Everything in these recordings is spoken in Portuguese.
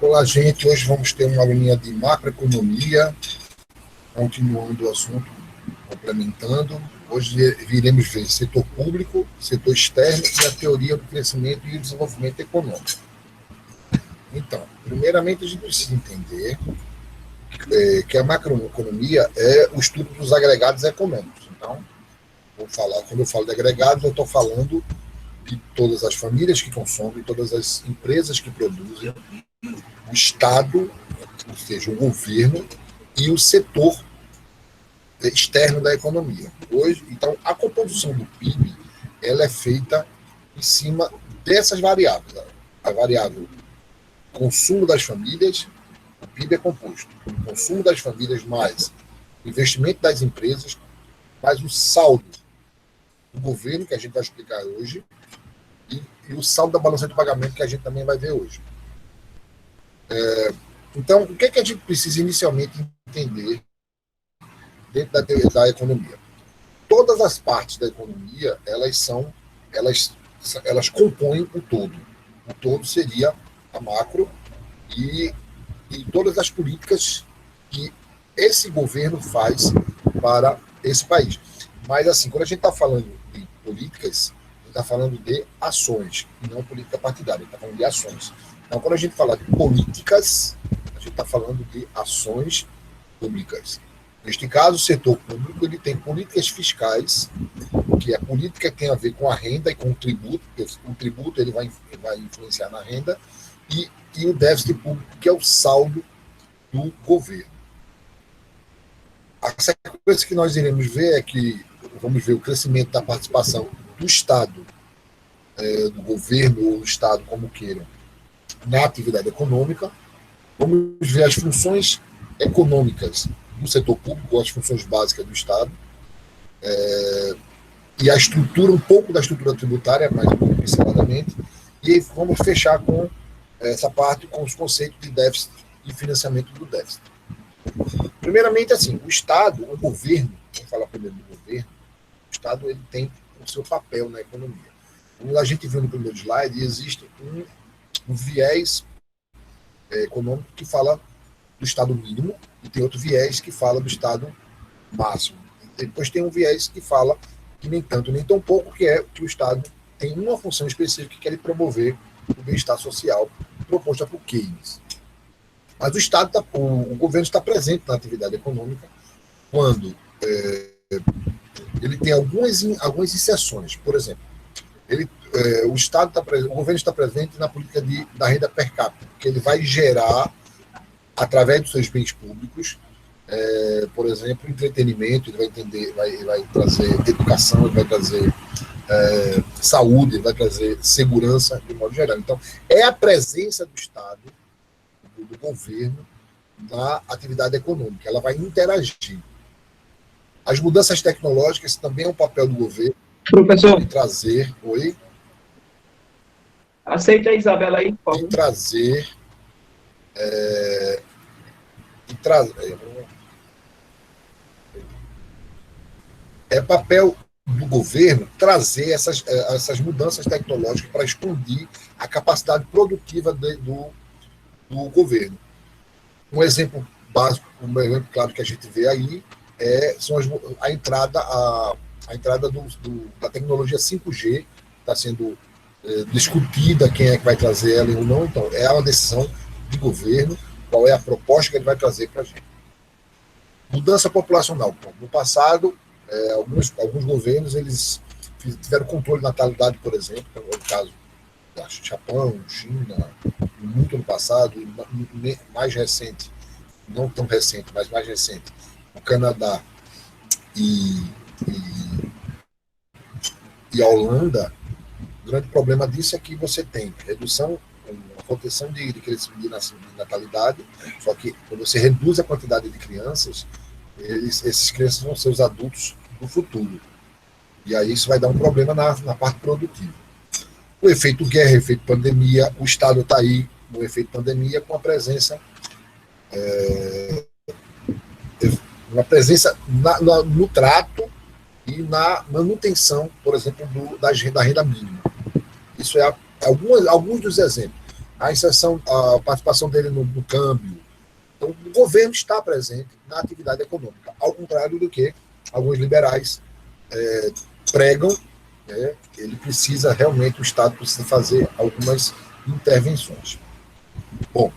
Olá, gente. Hoje vamos ter uma aulinha de macroeconomia, continuando o assunto, complementando. Hoje viremos ver setor público, setor externo e a teoria do crescimento e o desenvolvimento econômico. Então, primeiramente, a gente precisa entender que a macroeconomia é o estudo dos agregados econômicos. Então, quando eu falo de agregados, eu estou falando de todas as famílias que consomem, todas as empresas que produzem, o Estado, ou seja, o governo, e o setor externo da economia. Hoje, então, a composição do PIB ela é feita em cima dessas variáveis. A variável consumo das famílias, o PIB é composto pelo consumo das famílias mais o investimento das empresas, mais o saldo do governo, que a gente vai explicar hoje, e o saldo da balança de pagamento, que a gente também vai ver hoje. Então, o que a gente precisa inicialmente entender dentro da economia? Todas as partes da economia, elas compõem o todo. O todo seria a macro e todas as políticas que esse governo faz para esse país. Mas, assim, quando a gente está falando de políticas, a gente está falando de ações, e não política partidária, a gente está falando de ações. Então, quando a gente fala de políticas, a gente está falando de ações públicas. Neste caso, o setor público ele tem políticas fiscais, que a política tem a ver com a renda e com o tributo, porque o tributo ele vai influenciar na renda, e o déficit público, que é o saldo do governo. A sequência que nós iremos ver é que vamos ver o crescimento da participação do Estado, do governo ou do Estado, como queiram, na atividade econômica. Vamos ver as funções econômicas do setor público, as funções básicas do Estado, e a estrutura, um pouco da estrutura tributária, mais pinceladamente, e aí vamos fechar com essa parte, com os conceitos de déficit e financiamento do déficit. Primeiramente, assim, o Estado, o governo, vamos falar primeiro do governo, o Estado ele tem o seu papel na economia. Como a gente viu no primeiro slide, existe um viés econômico que fala do Estado mínimo e tem outro viés que fala do Estado máximo. Depois tem um viés que fala que nem tanto, nem tão pouco, que é que o Estado tem uma função específica que é promover o bem-estar social proposta por Keynes. Mas o Estado, o governo está presente na atividade econômica quando ele tem algumas inserções. Por exemplo, o governo está presente na política da renda per capita, que ele vai gerar, através dos seus bens públicos, por exemplo, entretenimento, ele vai trazer educação, ele vai trazer saúde, ele vai trazer segurança, de modo geral. Então, é a presença do Estado, do governo, na atividade econômica. Ela vai interagir. As mudanças tecnológicas também é um papel do governo. Professor. De trazer... Oi? Aceita a Isabela aí, por favor. De trazer... É papel do governo trazer essas mudanças tecnológicas para expandir a capacidade produtiva do governo. Um exemplo básico, um exemplo claro que a gente vê aí são a entrada da tecnologia 5G, está sendo discutida quem é que vai trazer ela ou não. Então, é uma decisão de governo, qual é a proposta que ele vai trazer para a gente. Mudança populacional. No passado, alguns governos eles tiveram controle de natalidade, por exemplo, como é o caso do Japão, China, muito no passado, e mais recente, não tão recente, mas mais recente, o Canadá e a Holanda. O grande problema disso é que você tem redução, uma contenção de crescimento de natalidade, só que quando você reduz a quantidade de crianças, esses crianças vão ser os adultos do futuro. E aí isso vai dar um problema na parte produtiva. O efeito guerra, o efeito pandemia, o Estado está aí no efeito pandemia com a presença no trato e na manutenção, por exemplo, da renda mínima. Isso é alguns dos exemplos. a inserção, a participação dele no câmbio. Então, o governo está presente na atividade econômica, ao contrário do que alguns liberais pregam, né? Ele precisa realmente, o Estado precisa fazer algumas intervenções. Bom,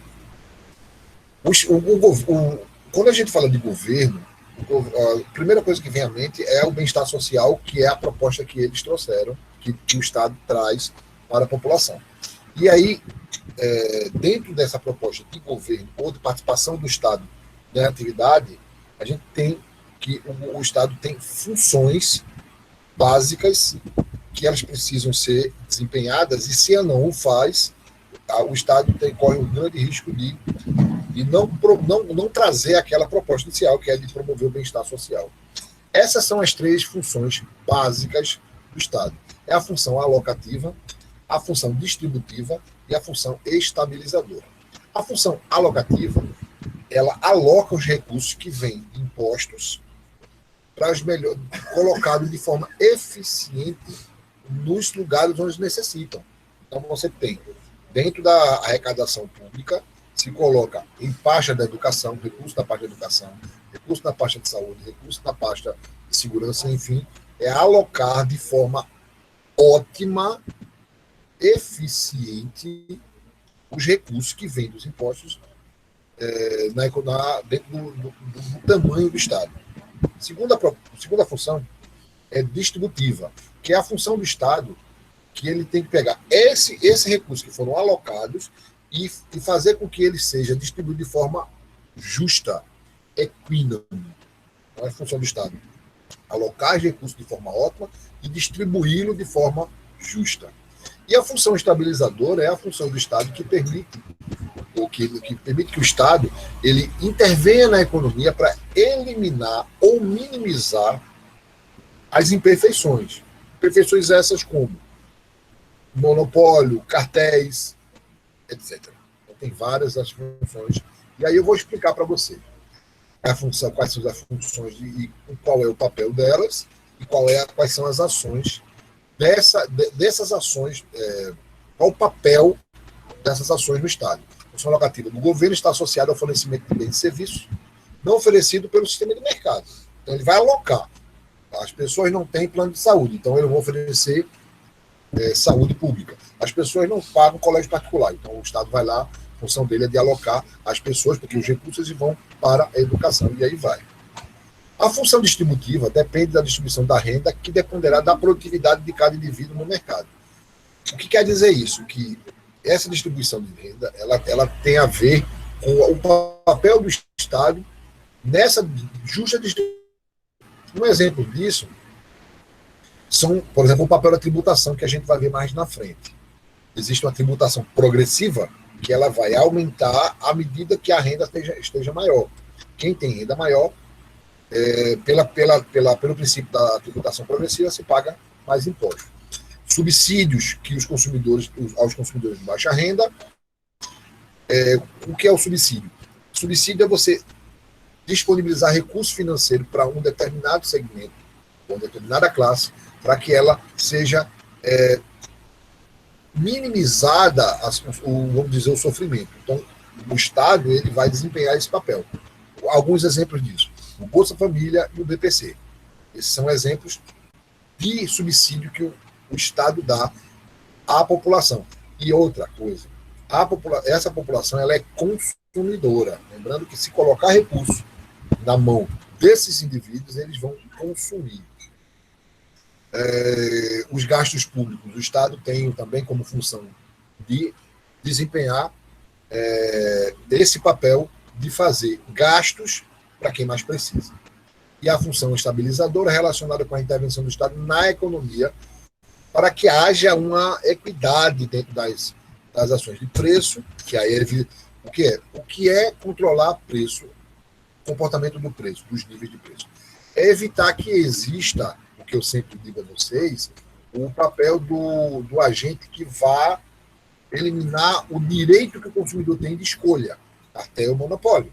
quando a gente fala de governo, a primeira coisa que vem à mente é o bem-estar social, que é a proposta que eles trouxeram, que o Estado traz para a população. E aí, dentro dessa proposta de governo ou de participação do Estado na atividade, a gente tem que o Estado tem funções básicas que elas precisam ser desempenhadas, e se não o faz, o Estado corre um grande risco de não trazer aquela proposta inicial, que é de promover o bem-estar social. Essas são as três funções básicas do Estado. É a função alocativa, a função distributiva e a função estabilizadora. A função alocativa, ela aloca os recursos que vêm de impostos para os melhores, colocados de forma eficiente nos lugares onde necessitam. Então, você tem, dentro da arrecadação pública, se coloca em pasta da educação, recurso da pasta da educação, recurso da pasta de saúde, recurso da pasta de segurança, enfim, é alocar de forma ótima, eficiente, os recursos que vêm dos impostos dentro do tamanho do Estado. Segunda função é distributiva, que é a função do Estado, que ele tem que pegar esse recurso que foram alocados e fazer com que ele seja distribuído de forma justa, equíname. Então, é a função do Estado. Alocar os recursos de forma ótima e distribuí-lo de forma justa. E a função estabilizadora é a função do Estado que permite que o Estado ele intervenha na economia para eliminar ou minimizar as imperfeições. Imperfeições essas como monopólio, cartéis, etc. Então, tem várias as funções. E aí eu vou explicar para você quais são as funções e qual é o papel delas e quais são as ações dessas ações, qual o papel dessas ações no Estado. A função alocativa do governo está associada ao fornecimento de bens e serviços não oferecido pelo sistema de mercado. Então, ele vai alocar. As pessoas não têm plano de saúde, então eles vão oferecer saúde pública. As pessoas não pagam colégio particular, então o Estado vai lá, a função dele é de alocar as pessoas, porque os recursos vão para a educação, e aí vai. A função distributiva depende da distribuição da renda, que dependerá da produtividade de cada indivíduo no mercado. O que quer dizer isso? Que essa distribuição de renda ela tem a ver com o papel do Estado nessa justa distribuição. Um exemplo disso são, por exemplo, o papel da tributação, que a gente vai ver mais na frente. Existe uma tributação progressiva, que ela vai aumentar à medida que a renda esteja maior. Quem tem renda maior, pelo princípio da tributação progressiva, se paga mais impostos. Subsídios que aos consumidores de baixa renda. O que é o subsídio? O subsídio é você disponibilizar recurso financeiro para um determinado segmento, uma determinada classe, para que ela seja minimizada, vamos dizer, o sofrimento. Então, o Estado ele vai desempenhar esse papel. Alguns exemplos disso: o Bolsa Família e o BPC. Esses são exemplos de subsídio que o Estado dá à população. E outra coisa, essa população ela é consumidora. Lembrando que, se colocar recurso na mão desses indivíduos, eles vão consumir. Os gastos públicos, o Estado tem também como função de desempenhar esse papel de fazer gastos para quem mais precisa. E a função estabilizadora é relacionada com a intervenção do Estado na economia, para que haja uma equidade dentro das ações de preço, que aí o que é controlar preço, comportamento do preço, dos níveis de preço. É evitar que exista, o que eu sempre digo a vocês, o papel do agente que vá eliminar o direito que o consumidor tem de escolha, até o monopólio.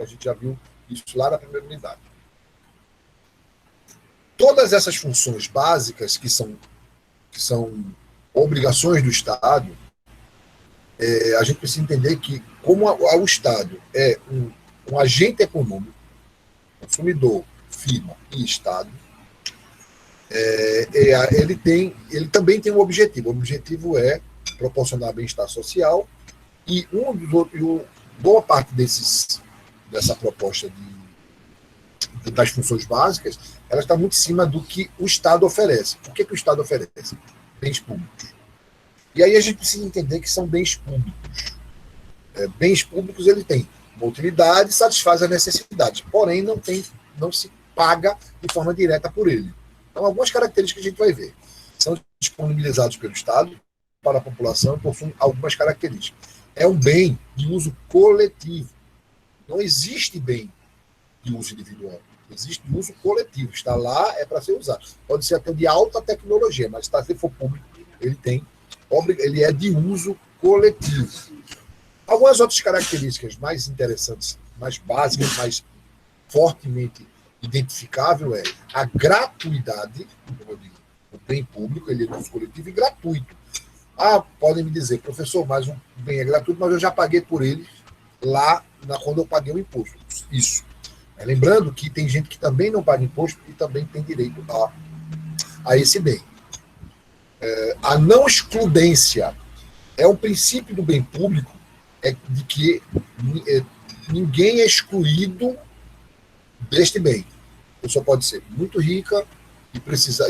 A gente já viu isso lá na primeira unidade. Todas essas funções básicas, que são obrigações do Estado, A gente precisa entender que, como o Estado é um agente econômico, consumidor, firma e Estado, ele também tem um objetivo. O objetivo é proporcionar bem-estar social e boa parte dessa proposta das funções básicas, ela está muito em cima do que o Estado oferece. O que o Estado oferece? Bens públicos. E aí a gente precisa entender que são bens públicos. Bens públicos, ele tem uma utilidade, satisfaz a necessidade, porém não se paga de forma direta por ele. Então, algumas características que a gente vai ver. São disponibilizados pelo Estado para a população e possuem algumas características. É um bem de uso coletivo. Não existe bem de uso individual. Existe de uso coletivo. Está lá, é para ser usado. Pode ser até de alta tecnologia, mas se for público, ele é de uso coletivo. Algumas outras características mais interessantes, mais básicas, mais fortemente identificável é a gratuidade, como eu digo, o bem público, ele é de uso coletivo e gratuito. Podem me dizer, professor, mas o bem é gratuito, mas eu já paguei por ele lá quando eu paguei o imposto. Isso. Lembrando que tem gente que também não paga imposto e também tem direito a esse bem. A não excludência é um princípio do bem público de que ninguém é excluído deste bem. A pessoa pode ser muito rica e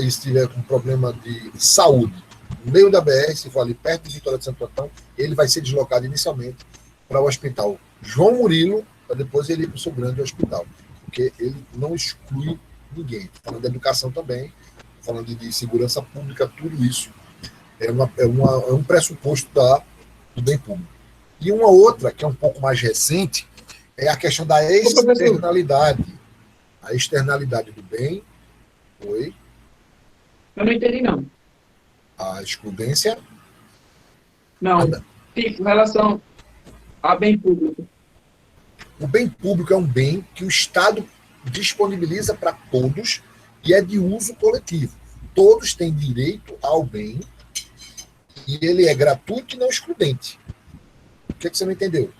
estiver com problema de saúde. No meio da BR, se for ali perto de Vitória de Santo Antão, ele vai ser deslocado inicialmente para o hospital João Murilo, para depois ele ir para o seu grande hospital. Porque ele não exclui ninguém. Falando de educação também, falando de segurança pública, tudo isso é um pressuposto do bem público. E uma outra, que é um pouco mais recente, é a questão da externalidade. A externalidade do bem. Oi? Eu não entendi, não. A excludência. Não. Tipo, em relação a bem público. O bem público é um bem que o Estado disponibiliza para todos e é de uso coletivo. Todos têm direito ao bem e ele é gratuito e não excludente. O que você não entendeu?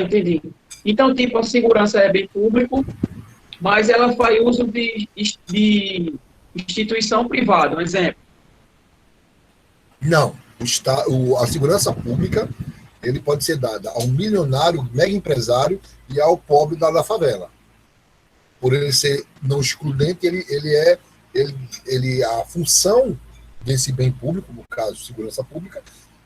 Entendi. Então, tipo, a segurança é bem público, mas ela faz uso de instituição privada, um exemplo. Não. A segurança pública ele pode ser dada ao milionário, mega empresário e ao pobre da favela. Por ele ser não excludente, a função desse bem público, no caso, segurança pública,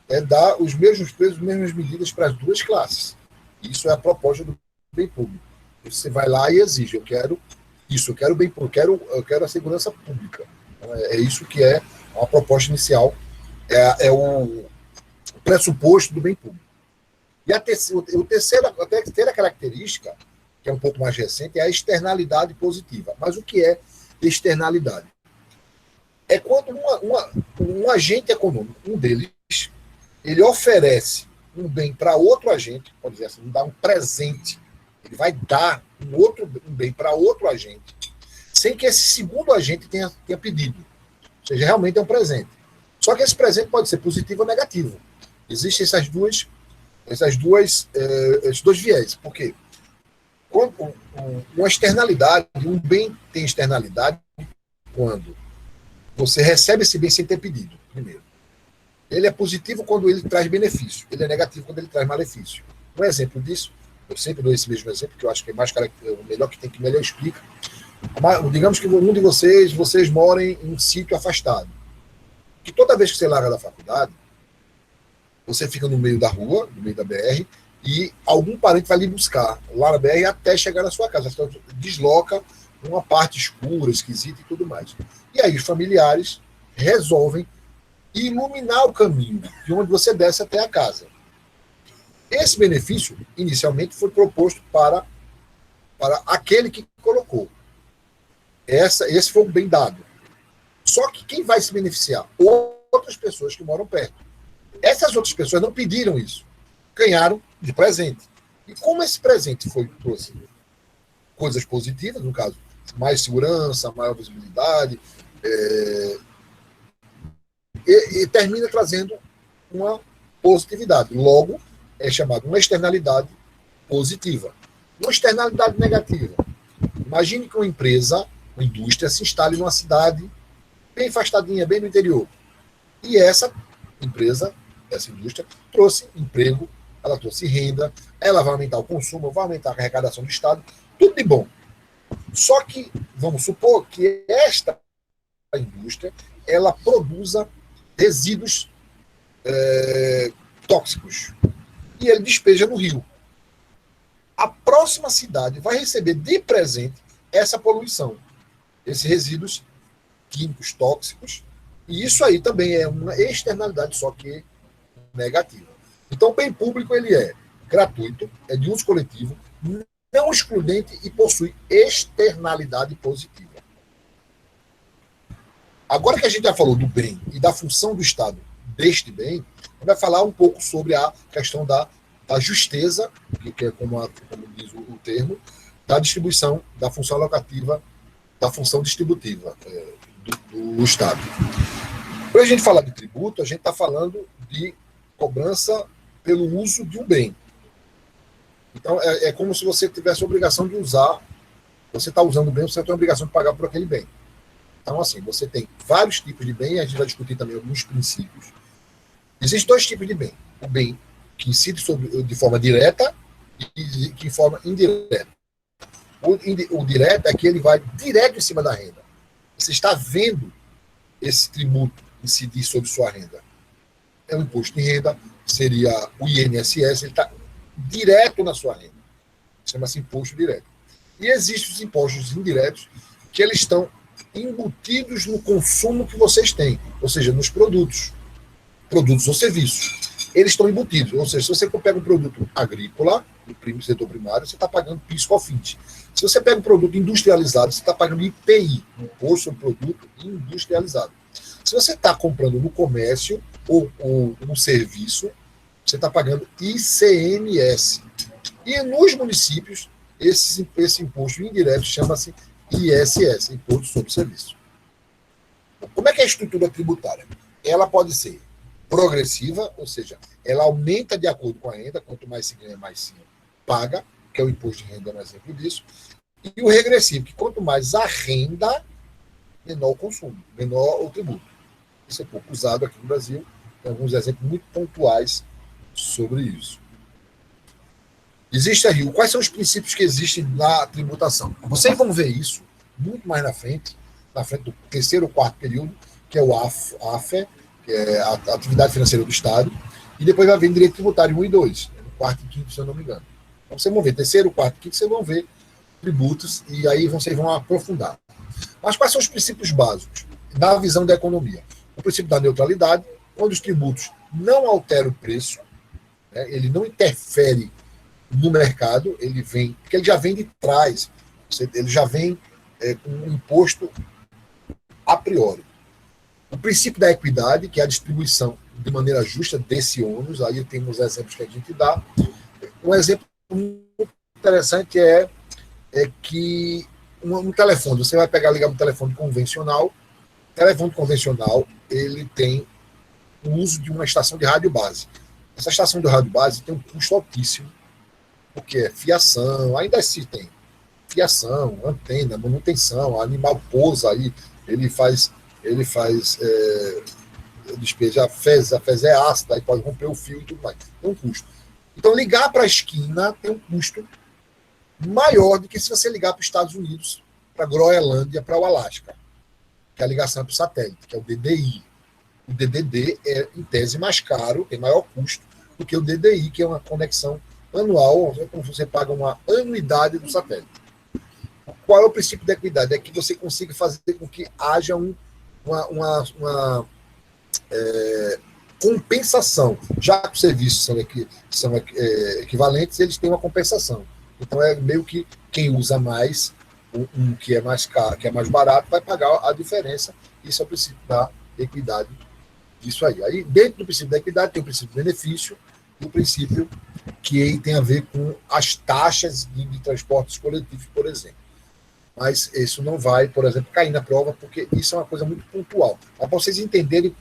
é dar os mesmos preços, as mesmas medidas para as duas classes. Isso é a proposta do bem público. Você vai lá e exige, eu quero isso, eu quero bem público, eu quero a segurança pública. É isso que é a proposta inicial, é o pressuposto do bem público. E a terceira característica, que é um pouco mais recente, é a externalidade positiva. Mas o que é externalidade? É quando um agente econômico, um deles, ele oferece um bem para outro agente, pode dizer assim, dar um presente, ele vai dar um bem para outro agente, sem que esse segundo agente tenha pedido. Ou seja, realmente é um presente. Só que esse presente pode ser positivo ou negativo. Existem esses dois viés. Por quê? Quando uma externalidade, um bem tem externalidade quando você recebe esse bem sem ter pedido, primeiro. Ele é positivo quando ele traz benefício. Ele é negativo quando ele traz malefício. Um exemplo disso, eu sempre dou esse mesmo exemplo, que eu acho que é o melhor que melhor explica. Digamos que um de vocês morem em um sítio afastado. Que toda vez que você larga da faculdade, você fica no meio da rua, no meio da BR, e algum parente vai lhe buscar lá na BR até chegar na sua casa. Você desloca uma parte escura, esquisita e tudo mais. E aí os familiares resolvem iluminar o caminho de onde você desce até a casa. Esse benefício, inicialmente, foi proposto para aquele que colocou. Esse foi um bem dado. Só que quem vai se beneficiar? Outras pessoas que moram perto. Essas outras pessoas não pediram isso. Ganharam de presente. E como esse presente trouxe coisas positivas, no caso, mais segurança, maior visibilidade, e termina trazendo uma positividade. Logo, é chamado uma externalidade positiva. Uma externalidade negativa. Imagine que uma empresa, uma indústria, se instale numa cidade bem afastadinha, bem no interior. E essa empresa, essa indústria, trouxe emprego, ela trouxe renda, ela vai aumentar o consumo, vai aumentar a arrecadação do Estado, tudo de bom. Só que, vamos supor que esta indústria, ela produza resíduos tóxicos. E ele despeja no rio. A próxima cidade vai receber de presente essa poluição, esses resíduos químicos tóxicos, e isso aí também é uma externalidade, só que negativa. Então, o bem público ele é gratuito, é de uso coletivo, não excludente e possui externalidade positiva. Agora que a gente já falou do bem e da função do Estado deste bem, a gente vai falar um pouco sobre a questão da justeza, que é como diz o termo, da distribuição, da função alocativa, da função distributiva do Estado. Quando a gente fala de tributo, a gente está falando de cobrança pelo uso de um bem. Então, é como se você tivesse a obrigação de usar, você está usando o bem, você tem a obrigação de pagar por aquele bem. Então, assim, você tem vários tipos de bem, a gente vai discutir também alguns princípios. Existem dois tipos de bem. O bem que incide de forma direta e de forma indireta. O direto é que ele vai direto em cima da renda. Você está vendo esse tributo incidir sobre sua renda. É o imposto de renda, seria o INSS, ele está direto na sua renda. Chama-se imposto direto. E existem os impostos indiretos, que eles estão embutidos no consumo que vocês têm, ou seja, nos produtos ou serviços. Eles estão embutidos, ou seja, se você pega um produto agrícola, no setor primário, você está pagando PIS/COFINS. Se você pega um produto industrializado, você está pagando IPI, Imposto sobre Produto Industrializado. Se você está comprando no comércio ou no serviço, você está pagando ICMS. E nos municípios, esse imposto indireto chama-se ISS, Imposto sobre Serviço. Como é que é a estrutura tributária? Ela pode ser progressiva, ou seja, ela aumenta de acordo com a renda, quanto mais se ganha, mais se paga, que é o imposto de renda, é um exemplo disso. E o regressivo, que quanto mais a renda, menor o consumo, menor o tributo. Isso é pouco usado aqui no Brasil, tem alguns exemplos muito pontuais sobre isso. Existe aí, quais são os princípios que existem na tributação? Vocês vão ver isso muito mais na frente do terceiro ou quarto período, que é o AFE, que é a Atividade Financeira do Estado, e depois vai vir Direito Tributário 1 e 2, no quarto e quinto, se eu não me engano. Então vocês vão ver terceiro, quarto e quinto, vocês vão ver tributos, e aí vocês vão aprofundar. Mas quais são os princípios básicos da visão da economia? O princípio da neutralidade, quando os tributos não alteram o preço, né, ele não interfere no mercado, ele vem, porque ele já vem de trás, ele já vem com um imposto a priori. O princípio da equidade, que é a distribuição de maneira justa desse ônus, aí temos exemplos que a gente dá. Um exemplo muito interessante é que um telefone, você vai ligar um telefone convencional, o telefone convencional, ele tem o uso de uma estação de rádio base. Essa estação de rádio base tem um custo altíssimo, porque é fiação, ainda se tem fiação, antena, manutenção, o animal pousa aí, ele faz despeja a fezes é ácida, aí pode romper o fio e tudo mais. Tem um custo. Então, ligar para a esquina tem um custo maior do que se você ligar para os Estados Unidos, para a Groenlândia, para o Alasca, que é a ligação para o satélite, que é o DDI. O DDD é, em tese, mais caro, tem maior custo do que o DDI, que é uma conexão anual, como você paga uma anuidade do satélite. Qual é o princípio da equidade? É que você consiga fazer com que haja uma compensação. Já que os serviços são equivalentes, eles têm uma compensação. Então, é meio que quem usa mais, um que é mais caro, que é mais barato, vai pagar a diferença. Isso é o princípio da equidade. Isso aí. Aí, dentro do princípio da equidade, tem o princípio do benefício e o princípio que tem a ver com as taxas de transportes coletivos, por exemplo. mas isso não vai, por exemplo, cair na prova, porque isso é uma coisa muito pontual. Mas para vocês entenderem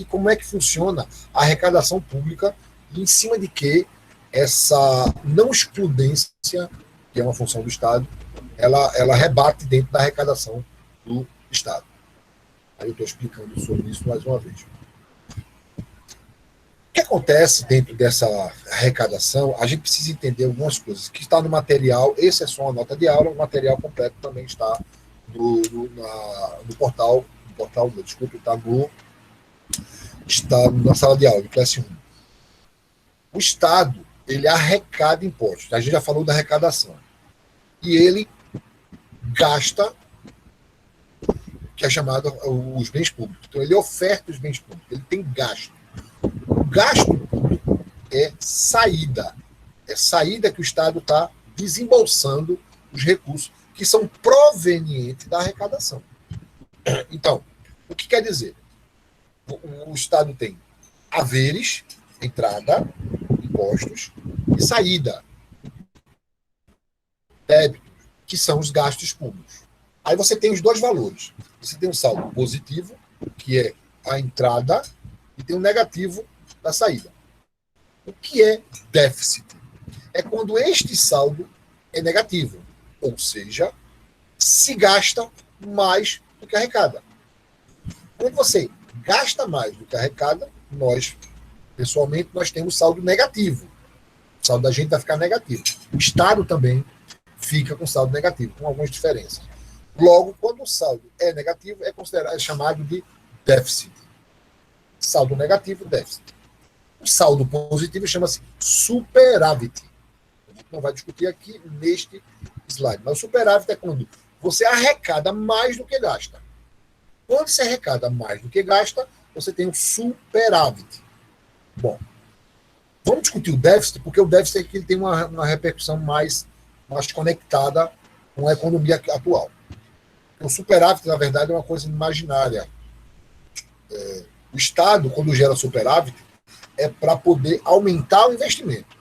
como é que funciona a arrecadação pública e em cima de que essa não excludência, que é uma função do Estado, ela rebate dentro da arrecadação do Estado. Aí eu estou explicando sobre isso mais uma vez. O que acontece dentro dessa arrecadação? A gente precisa entender algumas coisas que está no material. Esse é só uma nota de aula, o material completo também está no portal. No portal, desculpa, está na sala de aula, do Classe 1. O Estado, ele arrecada impostos. A gente já falou da arrecadação. E ele gasta, que é chamado os bens públicos. Então, ele oferta os bens públicos, ele tem gasto. O gasto público é saída. É saída que o Estado está desembolsando os recursos que são provenientes da arrecadação. Então, o que quer dizer? O Estado tem haveres, entrada, impostos, e saída, débitos, que são os gastos públicos. Aí você tem os dois valores. Você tem um saldo positivo, que é a entrada, e tem um negativo da saída. O que é déficit? É quando este saldo é negativo, ou seja, se gasta mais do que arrecada. Quando você gasta mais do que arrecada, nós, pessoalmente, nós temos saldo negativo. O saldo da gente vai ficar negativo. O Estado também fica com saldo negativo, com algumas diferenças. Logo, quando o saldo é negativo, é chamado de déficit. Saldo negativo, déficit. O saldo positivo chama-se superávit. A gente não vai discutir aqui neste slide, mas o superávit é quando você arrecada mais do que gasta. Quando você arrecada mais do que gasta, você tem um superávit. Bom, vamos discutir o déficit, porque o déficit é que ele tem uma repercussão mais conectada com a economia atual. O superávit, na verdade, é uma coisa imaginária. O Estado, quando gera superávit, é para poder aumentar o investimento.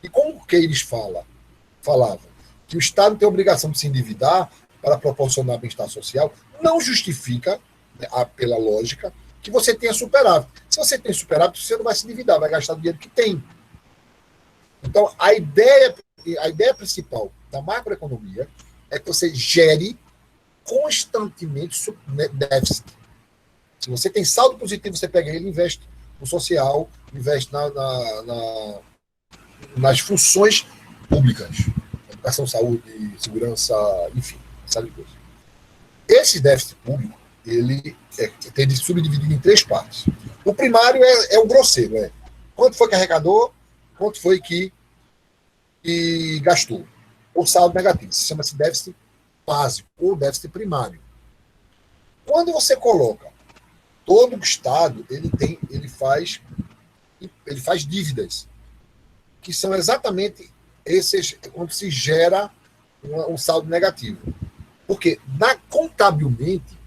E como o Keynes falava que o Estado tem a obrigação de se endividar para proporcionar bem-estar social, não justifica, né, pela lógica, que você tenha superávit. Se você tem superávit, você não vai se endividar, vai gastar o dinheiro que tem. Então, a ideia principal da macroeconomia é que você gere constantemente déficit. Se você tem saldo positivo, você pega ele e investe no social, investe nas funções públicas. Educação, saúde, segurança, enfim, sabe de coisa. Esse déficit público, ele tem de subdividido em 3 partes. O primário é o grosseiro, quanto foi que arrecadou, quanto foi que gastou. O saldo negativo, isso chama-se déficit básico ou déficit primário. Quando você coloca todo o Estado, ele faz dívidas, que são exatamente esses, quando se gera um saldo negativo. Porque, contabilmente,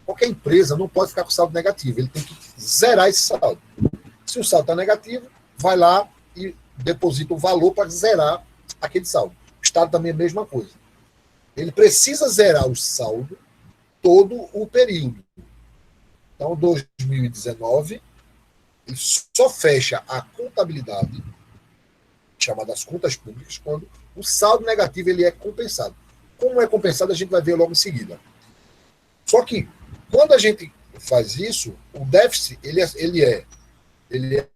qualquer empresa não pode ficar com saldo negativo, ele tem que zerar esse saldo. Se o saldo está negativo, vai lá e deposita o valor para zerar aquele saldo. O Estado também é a mesma coisa. Ele precisa zerar o saldo todo o período. Então, 2019, ele só fecha a contabilidade, chamada as contas públicas, quando o saldo negativo ele é compensado. Como é compensado, a gente vai ver logo em seguida. Só que, quando a gente faz isso, o déficit ele é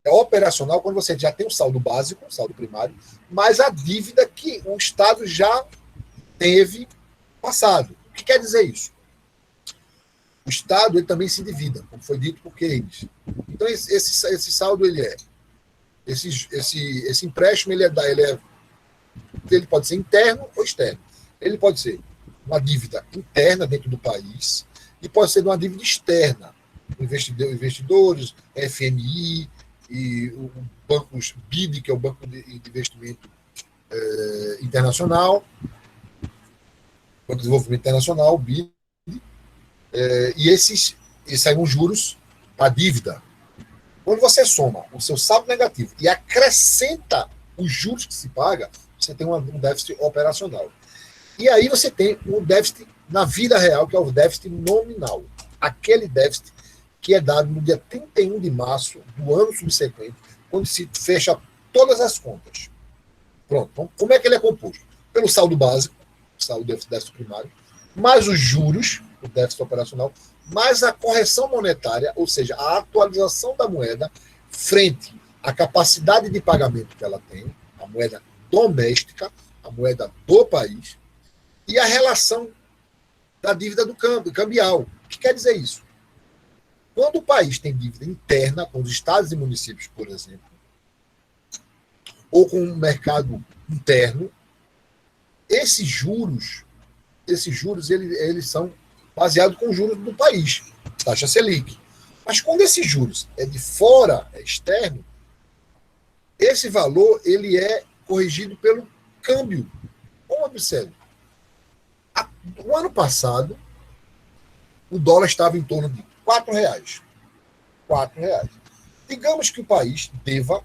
operacional quando você já tem o saldo básico, o saldo primário, mas a dívida que o Estado já teve passado. O que quer dizer isso? O Estado ele também se endivida, como foi dito por Keynes. Então, esse saldo, ele é... Esse empréstimo, ele pode ser interno ou externo. Ele pode ser uma dívida interna dentro do país e pode ser uma dívida externa. Investidores, FMI e o banco BID, que é o Banco de Investimento Internacional, Banco de Desenvolvimento Internacional, BID, e esses saem juros para a dívida. Quando você soma o seu saldo negativo e acrescenta os juros que se paga, você tem um déficit operacional. E aí você tem o déficit na vida real, que é o déficit nominal. Aquele déficit que é dado no dia 31 de março do ano subsequente, quando se fecha todas as contas. Pronto. Então, como é que ele é composto? Pelo saldo básico, o déficit primário, mais os juros, o déficit operacional, mais a correção monetária, ou seja, a atualização da moeda frente à capacidade de pagamento que ela tem, a moeda doméstica, a moeda do país, e a relação da dívida do câmbio, cambial. O que quer dizer isso? Quando o país tem dívida interna, com os estados e municípios, por exemplo, ou com o mercado interno, esses juros eles são baseados com os juros do país, taxa Selic. Mas quando esses juros é de fora, é externo, esse valor ele é corrigido pelo câmbio. Como observe, no ano passado, o dólar estava em torno de R$4. R$4. Digamos que o país deva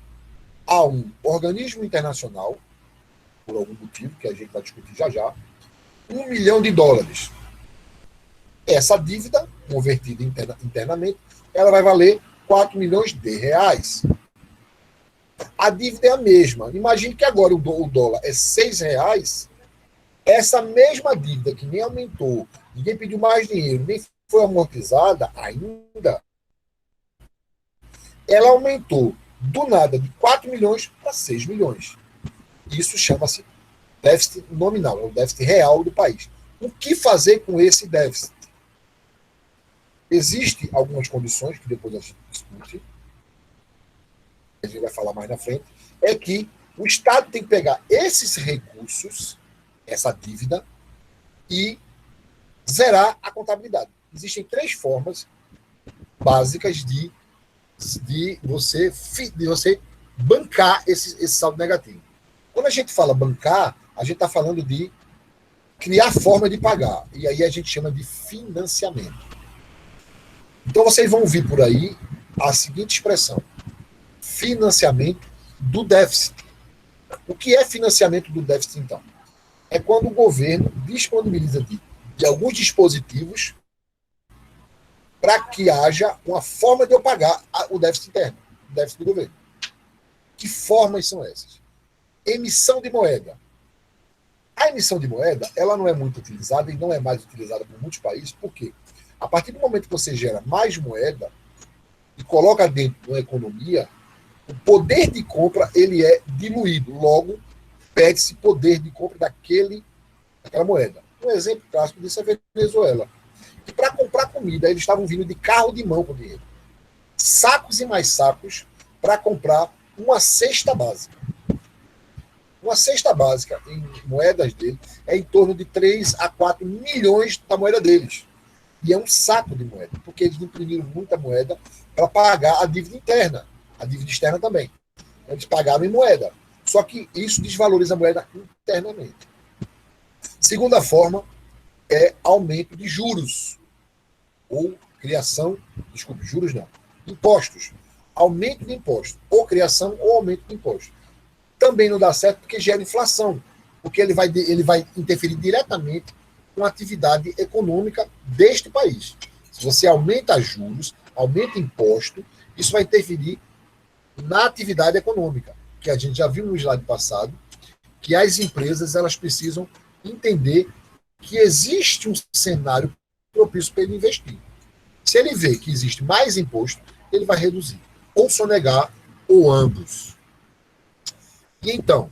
a um organismo internacional, por algum motivo, que a gente vai discutir já já, $1 milhão. Essa dívida, convertida internamente, ela vai valer R$4 milhões. A dívida é a mesma. Imagine que agora o dólar é R$6. Essa mesma dívida, que nem aumentou, ninguém pediu mais dinheiro, nem foi amortizada ainda, ela aumentou do nada de 4 milhões para 6 milhões. Isso chama-se déficit nominal, é o déficit real do país. O que fazer com esse déficit? Existem algumas condições que depois a gente discute, a gente vai falar mais na frente, é que o Estado tem que pegar esses recursos, essa dívida, e zerar a contabilidade. Existem 3 formas básicas de você bancar esse saldo negativo. Quando a gente fala bancar, a gente está falando de criar forma de pagar. E aí a gente chama de financiamento. Então vocês vão ouvir por aí a seguinte expressão: financiamento do déficit. O que é financiamento do déficit, então? É quando o governo disponibiliza de alguns dispositivos para que haja uma forma de eu pagar o déficit interno, o déficit do governo. Que formas são essas? Emissão de moeda. A emissão de moeda, ela não é muito utilizada e não é mais utilizada por muitos países. Por quê? A partir do momento que você gera mais moeda e coloca dentro de uma economia, o poder de compra ele é diluído. Logo, perde-se poder de compra daquela moeda. Um exemplo clássico disso é a Venezuela. E para comprar comida, eles estavam vindo de carro de mão com dinheiro. Sacos e mais sacos para comprar uma cesta básica. Uma cesta básica em moedas dele é em torno de 3 a 4 milhões da moeda deles. E é um saco de moeda, porque eles imprimiram muita moeda para pagar a dívida interna, a dívida externa também. Eles pagaram em moeda. Só que isso desvaloriza a moeda internamente. Segunda forma é aumento de juros. Ou criação, desculpe, juros não, impostos. Aumento de imposto, ou criação ou aumento de imposto. Também não dá certo porque gera inflação, porque ele vai interferir diretamente com a atividade econômica deste país. Se você aumenta juros, aumenta imposto, isso vai interferir na atividade econômica, que a gente já viu no slide passado, que as empresas elas precisam entender que existe um cenário propício para ele investir. Se ele vê que existe mais imposto, ele vai reduzir, ou sonegar, ou ambos. E então,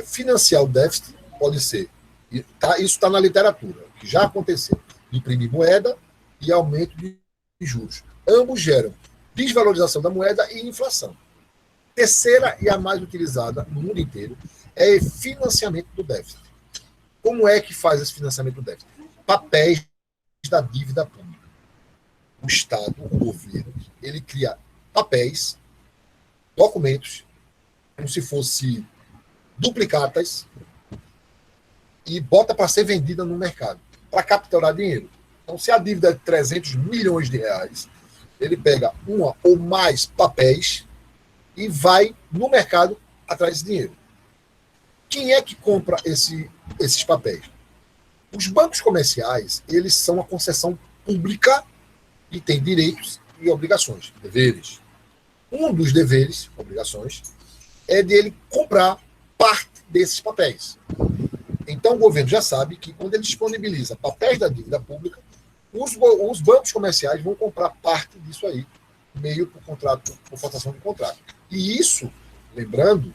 financiar o déficit pode ser, isso está na literatura, que já aconteceu, imprimir moeda e aumento de juros. Ambos geram desvalorização da moeda e inflação. Terceira e a mais utilizada no mundo inteiro é financiamento do déficit. Como é que faz esse financiamento do déficit? Papéis da dívida pública. O Estado, o governo, ele cria papéis, documentos, como se fosse duplicatas, e bota para ser vendida no mercado, para capturar dinheiro. Então, se a dívida é de 300 milhões de reais, ele pega uma ou mais papéis e vai no mercado atrás desse dinheiro. Quem é que compra esses papéis? Os bancos comerciais, eles são uma concessão pública e têm direitos e obrigações, deveres. Um dos deveres, obrigações, é dele comprar parte desses papéis. Então, o governo já sabe que quando ele disponibiliza papéis da dívida pública, os bancos comerciais vão comprar parte disso aí, meio por contrato, por forçação de contrato. E isso, lembrando,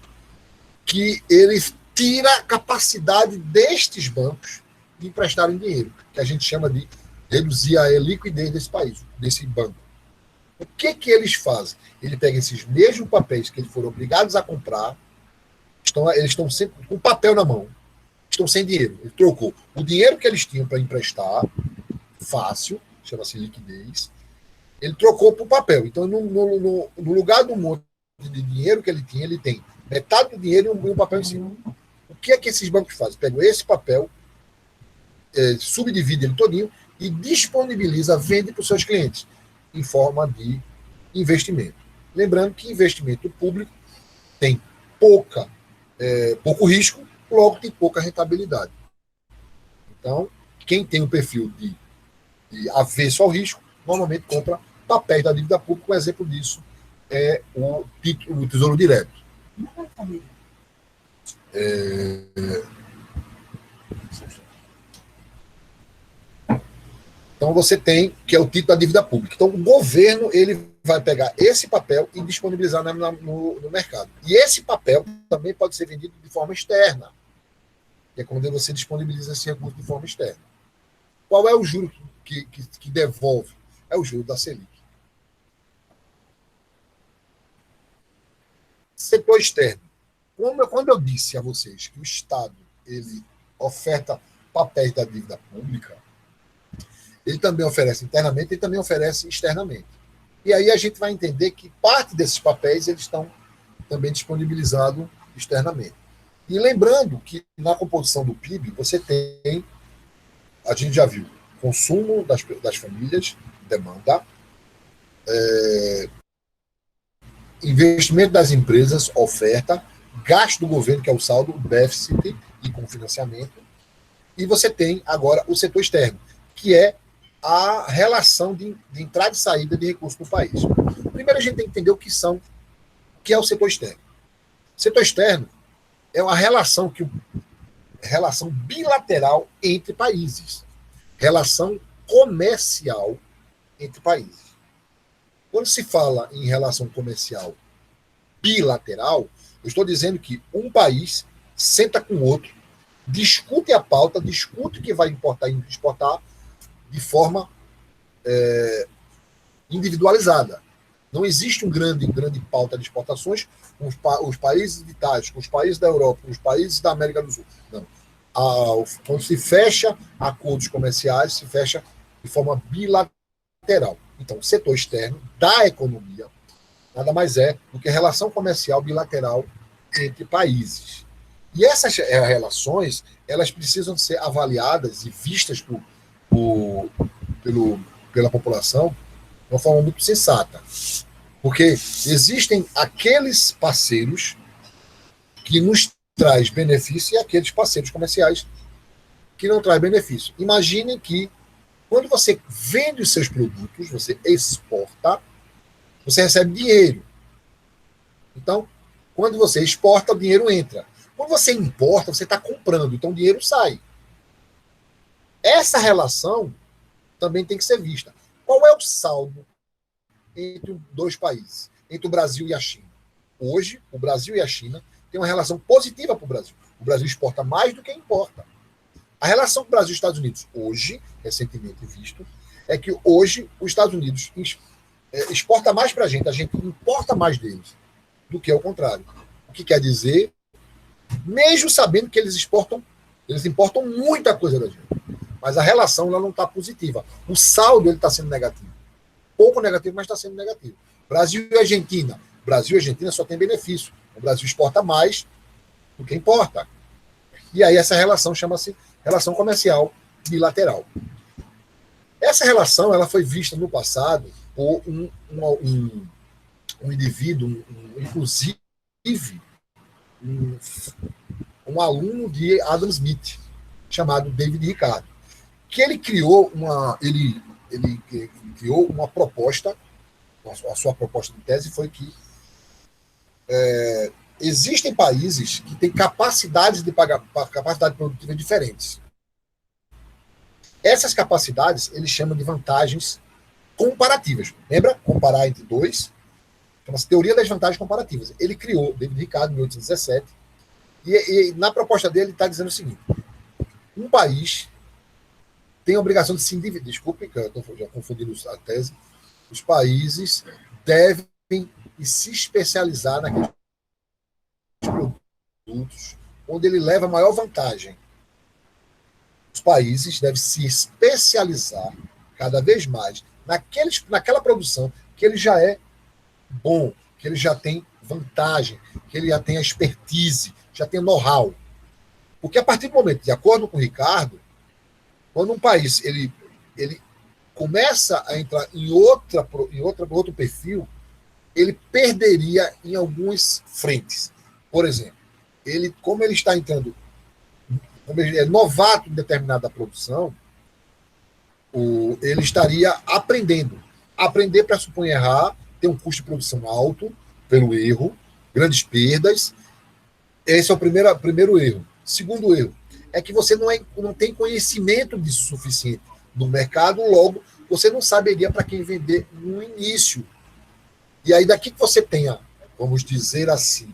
que ele tira a capacidade destes bancos de emprestarem dinheiro, que a gente chama de reduzir a liquidez desse país, desse banco. O que eles fazem? Ele pega esses mesmos papéis que eles foram obrigados a comprar, eles estão sempre com papel na mão, estão sem dinheiro. Ele trocou o dinheiro que eles tinham para emprestar, fácil, chama-se liquidez, ele trocou por papel. Então, no lugar do monte de dinheiro que ele tinha, ele tem metade do dinheiro e um papel em cima. O que é que esses bancos fazem? Pegam esse papel, subdivide ele todinho e disponibiliza, vende para os seus clientes em forma de investimento. Lembrando que investimento público tem pouco risco, logo tem pouca rentabilidade. Então, quem tem um perfil de avesso ao risco, normalmente compra papéis da dívida pública. Um exemplo disso é o Tesouro Direto. Então, você tem, que é o título da dívida pública. Então, o governo ele vai pegar esse papel e disponibilizar no mercado. E esse papel também pode ser vendido de forma externa, que é quando você disponibiliza esse recurso de forma externa. Qual é o juro que devolve? É o juro da Selic. Setor externo. Quando eu disse a vocês que o Estado ele oferta papéis da dívida pública, ele também oferece internamente e também oferece externamente. E aí a gente vai entender que parte desses papéis eles estão também disponibilizados externamente. E lembrando que na composição do PIB você tem, a gente já viu, consumo das famílias, demanda, investimento das empresas, oferta, gasto do governo, que é o saldo, déficit e com financiamento, e você tem agora o setor externo, que é a relação de entrada e saída de recursos no país. Primeiro a gente tem que entender o que é o setor externo. O setor externo é uma relação bilateral entre países, relação comercial entre países. Quando se fala em relação comercial bilateral, eu estou dizendo que um país senta com o outro, discute a pauta, discute o que vai importar e exportar de forma individualizada. Não existe uma grande pauta de exportações com os países de tais, com os países da Europa, com os países da América do Sul. Não. Quando se fecha acordos comerciais, se fecha de forma bilateral. Então, o setor externo da economia nada mais é do que a relação comercial bilateral entre países. E essas relações, elas precisam ser avaliadas e vistas pela população de uma forma muito sensata. Porque existem aqueles parceiros que nos traz benefício e aqueles parceiros comerciais que não trazem benefício. Imaginem que quando você vende os seus produtos, você exporta, você recebe dinheiro. Então, quando você exporta, o dinheiro entra. Quando você importa, você está comprando, então o dinheiro sai. Essa relação também tem que ser vista. Qual é o saldo entre dois países, entre o Brasil e a China? Hoje, o Brasil e a China têm uma relação positiva para o Brasil. O Brasil exporta mais do que importa. A relação com o Brasil e os Estados Unidos, hoje, recentemente visto, é que hoje os Estados Unidos exporta mais para a gente importa mais deles do que ao contrário. O que quer dizer, mesmo sabendo que eles importam muita coisa da gente, mas a relação ela não está positiva. O saldo está sendo negativo. Pouco negativo, mas está sendo negativo. Brasil e Argentina. Brasil e Argentina só tem benefício. O Brasil exporta mais do que importa. E aí essa relação chama-se relação comercial bilateral. Essa relação ela foi vista no passado por um indivíduo, inclusive um um aluno de Adam Smith, chamado David Ricardo, que ele criou ele criou uma proposta, a sua proposta de tese foi que existem países que têm capacidade produtiva diferentes. Essas capacidades ele chama de vantagens comparativas. Lembra? Comparar entre dois. Chama-se Teoria das Vantagens Comparativas. Ele criou, David Ricardo, em 1817, e na proposta dele está dizendo o seguinte: um país tem a obrigação de se endividar. Desculpe, que eu já confundi a tese. Os países devem se especializar naqueles produtos onde ele leva a maior vantagem. Os países devem se especializar cada vez mais naquela produção que ele já é bom, que ele já tem vantagem, que ele já tem a expertise, já tem know-how. Porque a partir do momento, de acordo com o Ricardo, quando um país ele começa a entrar em outro perfil, ele perderia em algumas frentes. Por exemplo, como ele está entrando, como ele é novato em determinada produção, ele estaria aprendendo. Aprender pressupõe errar, ter um custo de produção alto pelo erro, grandes perdas. Esse é o primeiro erro. Segundo erro é que você não tem conhecimento disso suficiente no mercado, logo você não saberia para quem vender no início. E aí daqui que você tenha, vamos dizer assim,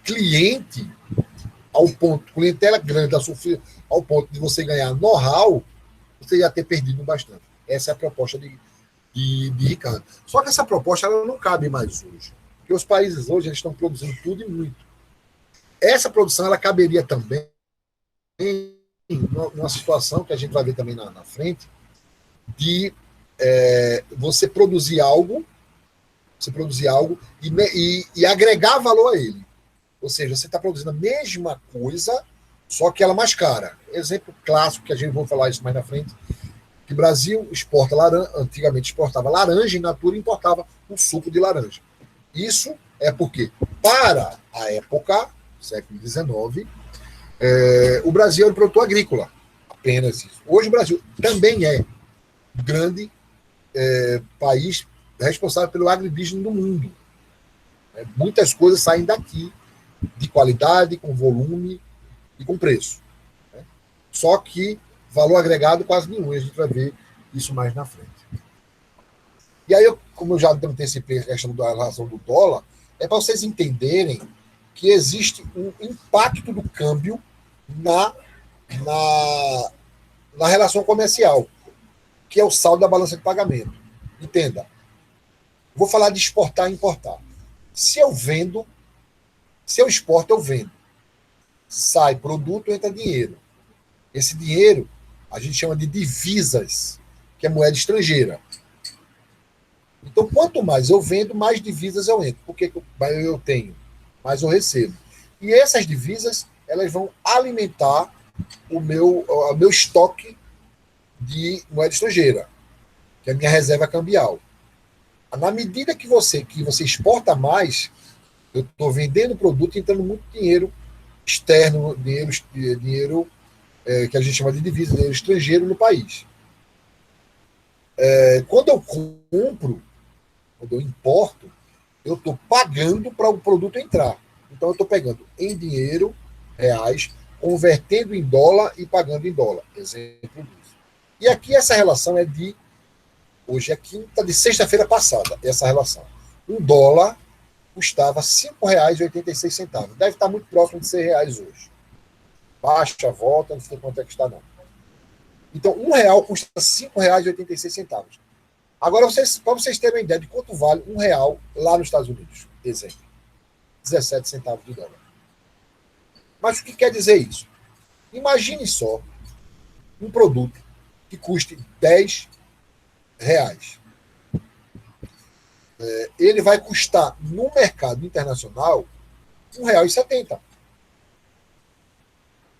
clientela grande, ao ponto de você ganhar know-how, você ia ter perdido bastante. Essa é a proposta de Ricardo. Só que essa proposta ela não cabe mais hoje. Porque os países hoje eles estão produzindo tudo e muito. Essa produção ela caberia também numa situação que a gente vai ver também na frente, de você produzir algo e agregar valor a ele. Ou seja, você está produzindo a mesma coisa, só que ela é mais cara. Exemplo clássico, que a gente vai falar isso mais na frente, que o Brasil antigamente exportava laranja in natura e importava um suco de laranja. Isso é porque, para a época, século XIX, o Brasil era um produtor agrícola. Apenas isso. Hoje o Brasil também é um grande país responsável pelo agribusiness do mundo. Muitas coisas saem daqui, de qualidade, com volume e com preço. Só que valor agregado quase nenhum. A gente vai ver isso mais na frente. E aí, como eu já antecipei a questão da relação do dólar, é para vocês entenderem que existe um impacto do câmbio na relação comercial, que é o saldo da balança de pagamento. Entenda. Vou falar de exportar e importar. Se eu exporto, eu vendo. Sai produto, entra dinheiro. Esse dinheiro a gente chama de divisas, que é moeda estrangeira. Então, quanto mais eu vendo, mais divisas eu entro. Porque eu tenho, mais eu recebo. E essas divisas, elas vão alimentar o meu estoque de moeda estrangeira, que é a minha reserva cambial. Na medida que você exporta mais, eu estou vendendo produto e entrando muito dinheiro externo, dinheiro que a gente chama de divisa, dinheiro estrangeiro no país. Quando eu compro, quando eu importo, eu estou pagando para o produto entrar. Então, eu estou pegando em dinheiro, reais, convertendo em dólar e pagando em dólar. Exemplo disso. E aqui essa relação é hoje é quinta de sexta-feira passada, essa relação. Um dólar custava R$ 5,86. Deve estar muito próximo de R$ 6 hoje. Baixa, volta, não sei quanto é que está, não. Então, R$ 1 custa R$ 5,86. Agora, para vocês terem uma ideia de quanto vale R$ 1 lá nos Estados Unidos, exemplo, 17 centavos de dólar. Mas o que quer dizer isso? Imagine só um produto que custe R$ 10. Ele vai custar no mercado internacional R$ 1,70.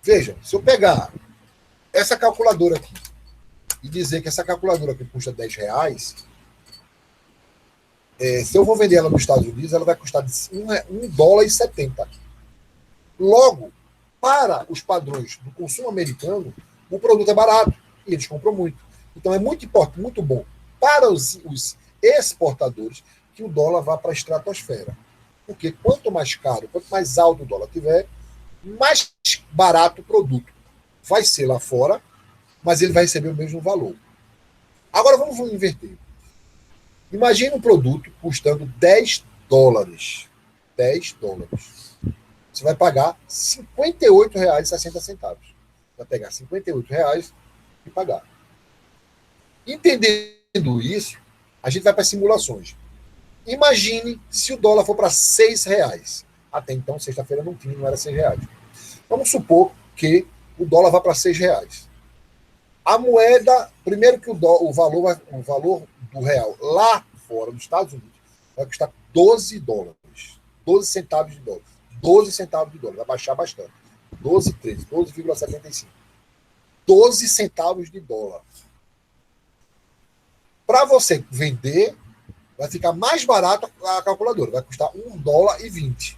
Veja, se eu pegar essa calculadora aqui e dizer que essa calculadora aqui custa R$ 10, se eu vou vender ela nos Estados Unidos, ela vai custar $1,70. Logo, para os padrões do consumo americano, o produto é barato e eles compram muito. Então é muito importante, muito bom para os exportadores que o dólar vá para a estratosfera. Porque quanto mais caro, quanto mais alto o dólar tiver, mais barato o produto vai ser lá fora, mas ele vai receber o mesmo valor. Agora vamos inverter. Imagine um produto custando 10 dólares. 10 dólares. Você vai pagar R$ 58,60. Vai pegar R$ 58 e pagar. Entendendo isso, a gente vai para simulações. Imagine se o dólar for para R$ 6. Até então, sexta-feira não tinha, não era R$ 6. Vamos supor que o dólar vá para R$ 6. A moeda, primeiro que o valor do real lá fora, nos Estados Unidos, vai custar 12 dólares. 12 centavos de dólar. 12 centavos de dólar. Vai baixar bastante. 12, 13, 12,75. 12 centavos de dólar. Para você vender, vai ficar mais barato a calculadora. Vai custar $1,20.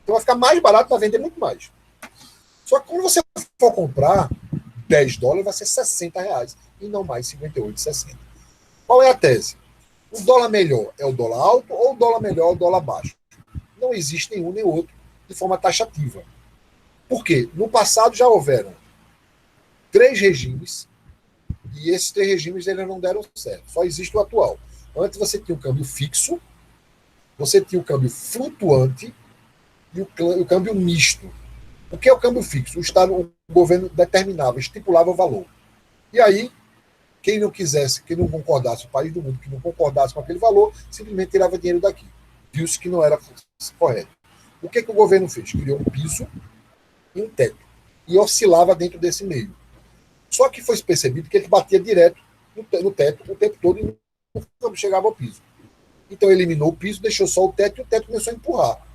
Então vai ficar mais barato para vender muito mais. Só que quando você for comprar 10 dólares, vai ser R$ 60 e não mais 58,60. Qual é a tese? O dólar melhor é o dólar alto ou o dólar melhor é o dólar baixo? Não existe nenhum nem outro de forma taxativa. Por quê? No passado já houveram 3 regimes e esses 3 regimes eles não deram certo. Só existe o atual. Antes você tinha o câmbio fixo, você tinha o câmbio flutuante e o câmbio misto. O que é o câmbio fixo? O governo determinava, estipulava o valor. E aí, quem não quisesse, quem não concordasse, o país do mundo que não concordasse com aquele valor, simplesmente tirava dinheiro daqui. Viu-se que não era correto. O que o governo fez? Criou um piso e um teto. E oscilava dentro desse meio. Só que foi percebido que ele batia direto no teto o tempo todo e não chegava ao piso. Então eliminou o piso, deixou só o teto e o teto começou a empurrar.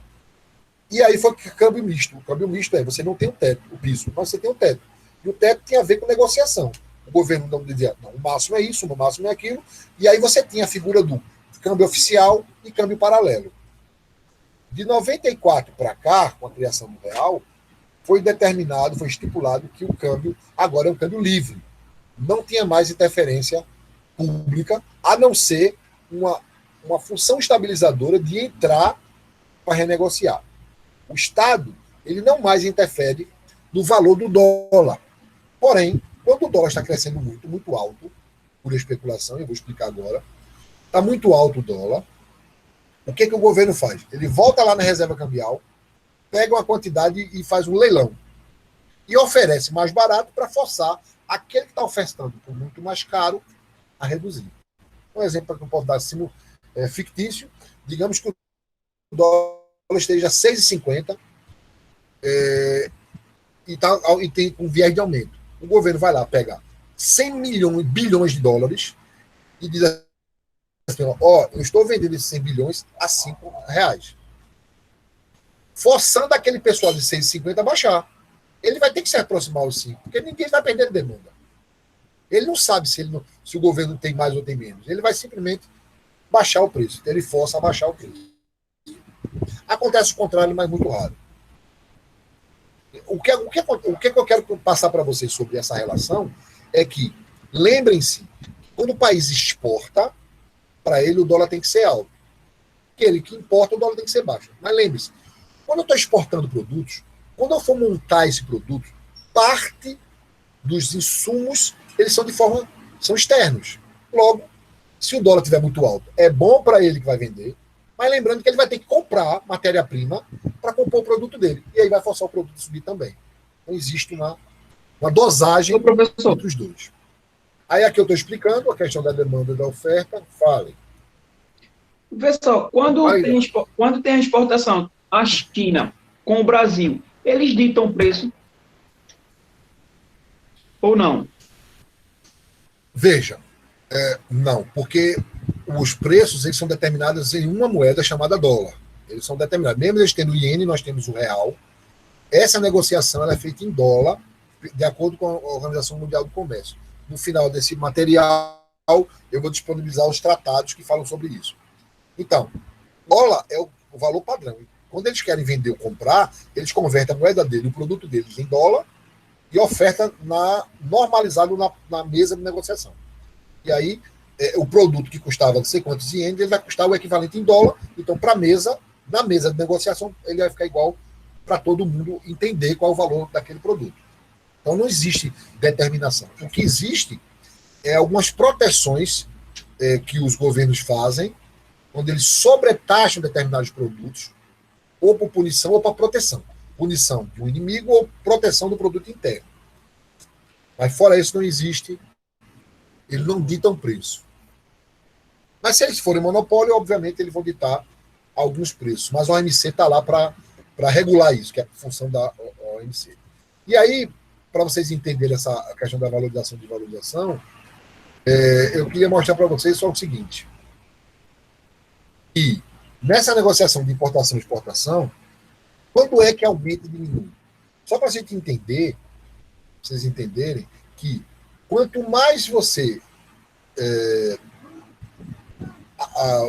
E aí foi o câmbio misto. O câmbio misto é, você não tem o teto, o piso, mas você tem o teto. E o teto tem a ver com negociação. O governo não dizia, não, o máximo é isso, o máximo é aquilo. E aí você tinha a figura do câmbio oficial e câmbio paralelo. De 94 para cá, com a criação do real, foi determinado, foi estipulado que o câmbio agora é um câmbio livre. Não tinha mais interferência pública, a não ser uma função estabilizadora de entrar para renegociar. O Estado, ele não mais interfere no valor do dólar. Porém, quando o dólar está crescendo muito, muito alto, por especulação, eu vou explicar agora, está muito alto o dólar, o que o governo faz? Ele volta lá na reserva cambial, pega uma quantidade e faz um leilão. E oferece mais barato para forçar aquele que está ofertando por muito mais caro a reduzir. Um exemplo que eu posso dar fictício, digamos que o dólar esteja 6,50 e tem um viés de aumento. O governo vai lá, pega 100 bilhões de dólares e diz assim, eu estou vendendo esses 100 bilhões a R$5. Forçando aquele pessoal de 6,50 a baixar. Ele vai ter que se aproximar aos 5, porque ninguém vai perder demanda. Ele não sabe se o governo tem mais ou tem menos. Ele vai simplesmente baixar o preço. Ele força a baixar o preço. Acontece o contrário, mas muito raro. O que eu quero passar para vocês sobre essa relação é que, lembrem-se, quando o país exporta, para ele o dólar tem que ser alto. Aquele que importa, o dólar tem que ser baixo. Mas lembre-se, quando eu estou exportando produtos, quando eu for montar esse produto, parte dos insumos, eles são externos. Logo, se o dólar estiver muito alto, é bom para ele que vai vender, mas lembrando que ele vai ter que comprar matéria-prima para compor o produto dele. E aí vai forçar o produto a subir também. Então existe uma dosagem entre os dois. Aí aqui eu estou explicando a questão da demanda e da oferta. Falem. Professor, quando tem a exportação à China com o Brasil, eles ditam preço? Ou não? Veja, não, porque os preços eles são determinados em uma moeda chamada dólar. Eles são determinados. Mesmo eles tendo o iene, nós temos o real. Essa negociação ela é feita em dólar, de acordo com a Organização Mundial do Comércio. No final desse material, eu vou disponibilizar os tratados que falam sobre isso. Então, dólar é o valor padrão. Quando eles querem vender ou comprar, eles convertem a moeda dele, o produto deles em dólar, e oferta normalizado na mesa de negociação. E aí, o produto que custava não sei quantos ienes, ele vai custar o equivalente em dólar. Então, para a mesa, na mesa de negociação, ele vai ficar igual para todo mundo entender qual é o valor daquele produto. Então, não existe determinação. O que existe é algumas proteções que os governos fazem, quando eles sobretaxam determinados produtos, ou por punição ou para proteção. Punição de um inimigo ou proteção do produto interno. Mas fora isso não existe, eles não ditam preço. Mas se eles forem monopólio, obviamente eles vão ditar alguns preços. Mas a OMC está lá para regular isso, que é a função da OMC. E aí, para vocês entenderem essa questão da valorização e desvalorização, eu queria mostrar para vocês só o seguinte. E nessa negociação de importação e exportação, quando é que aumenta e diminui? Só para a gente entender, vocês entenderem, que quanto mais você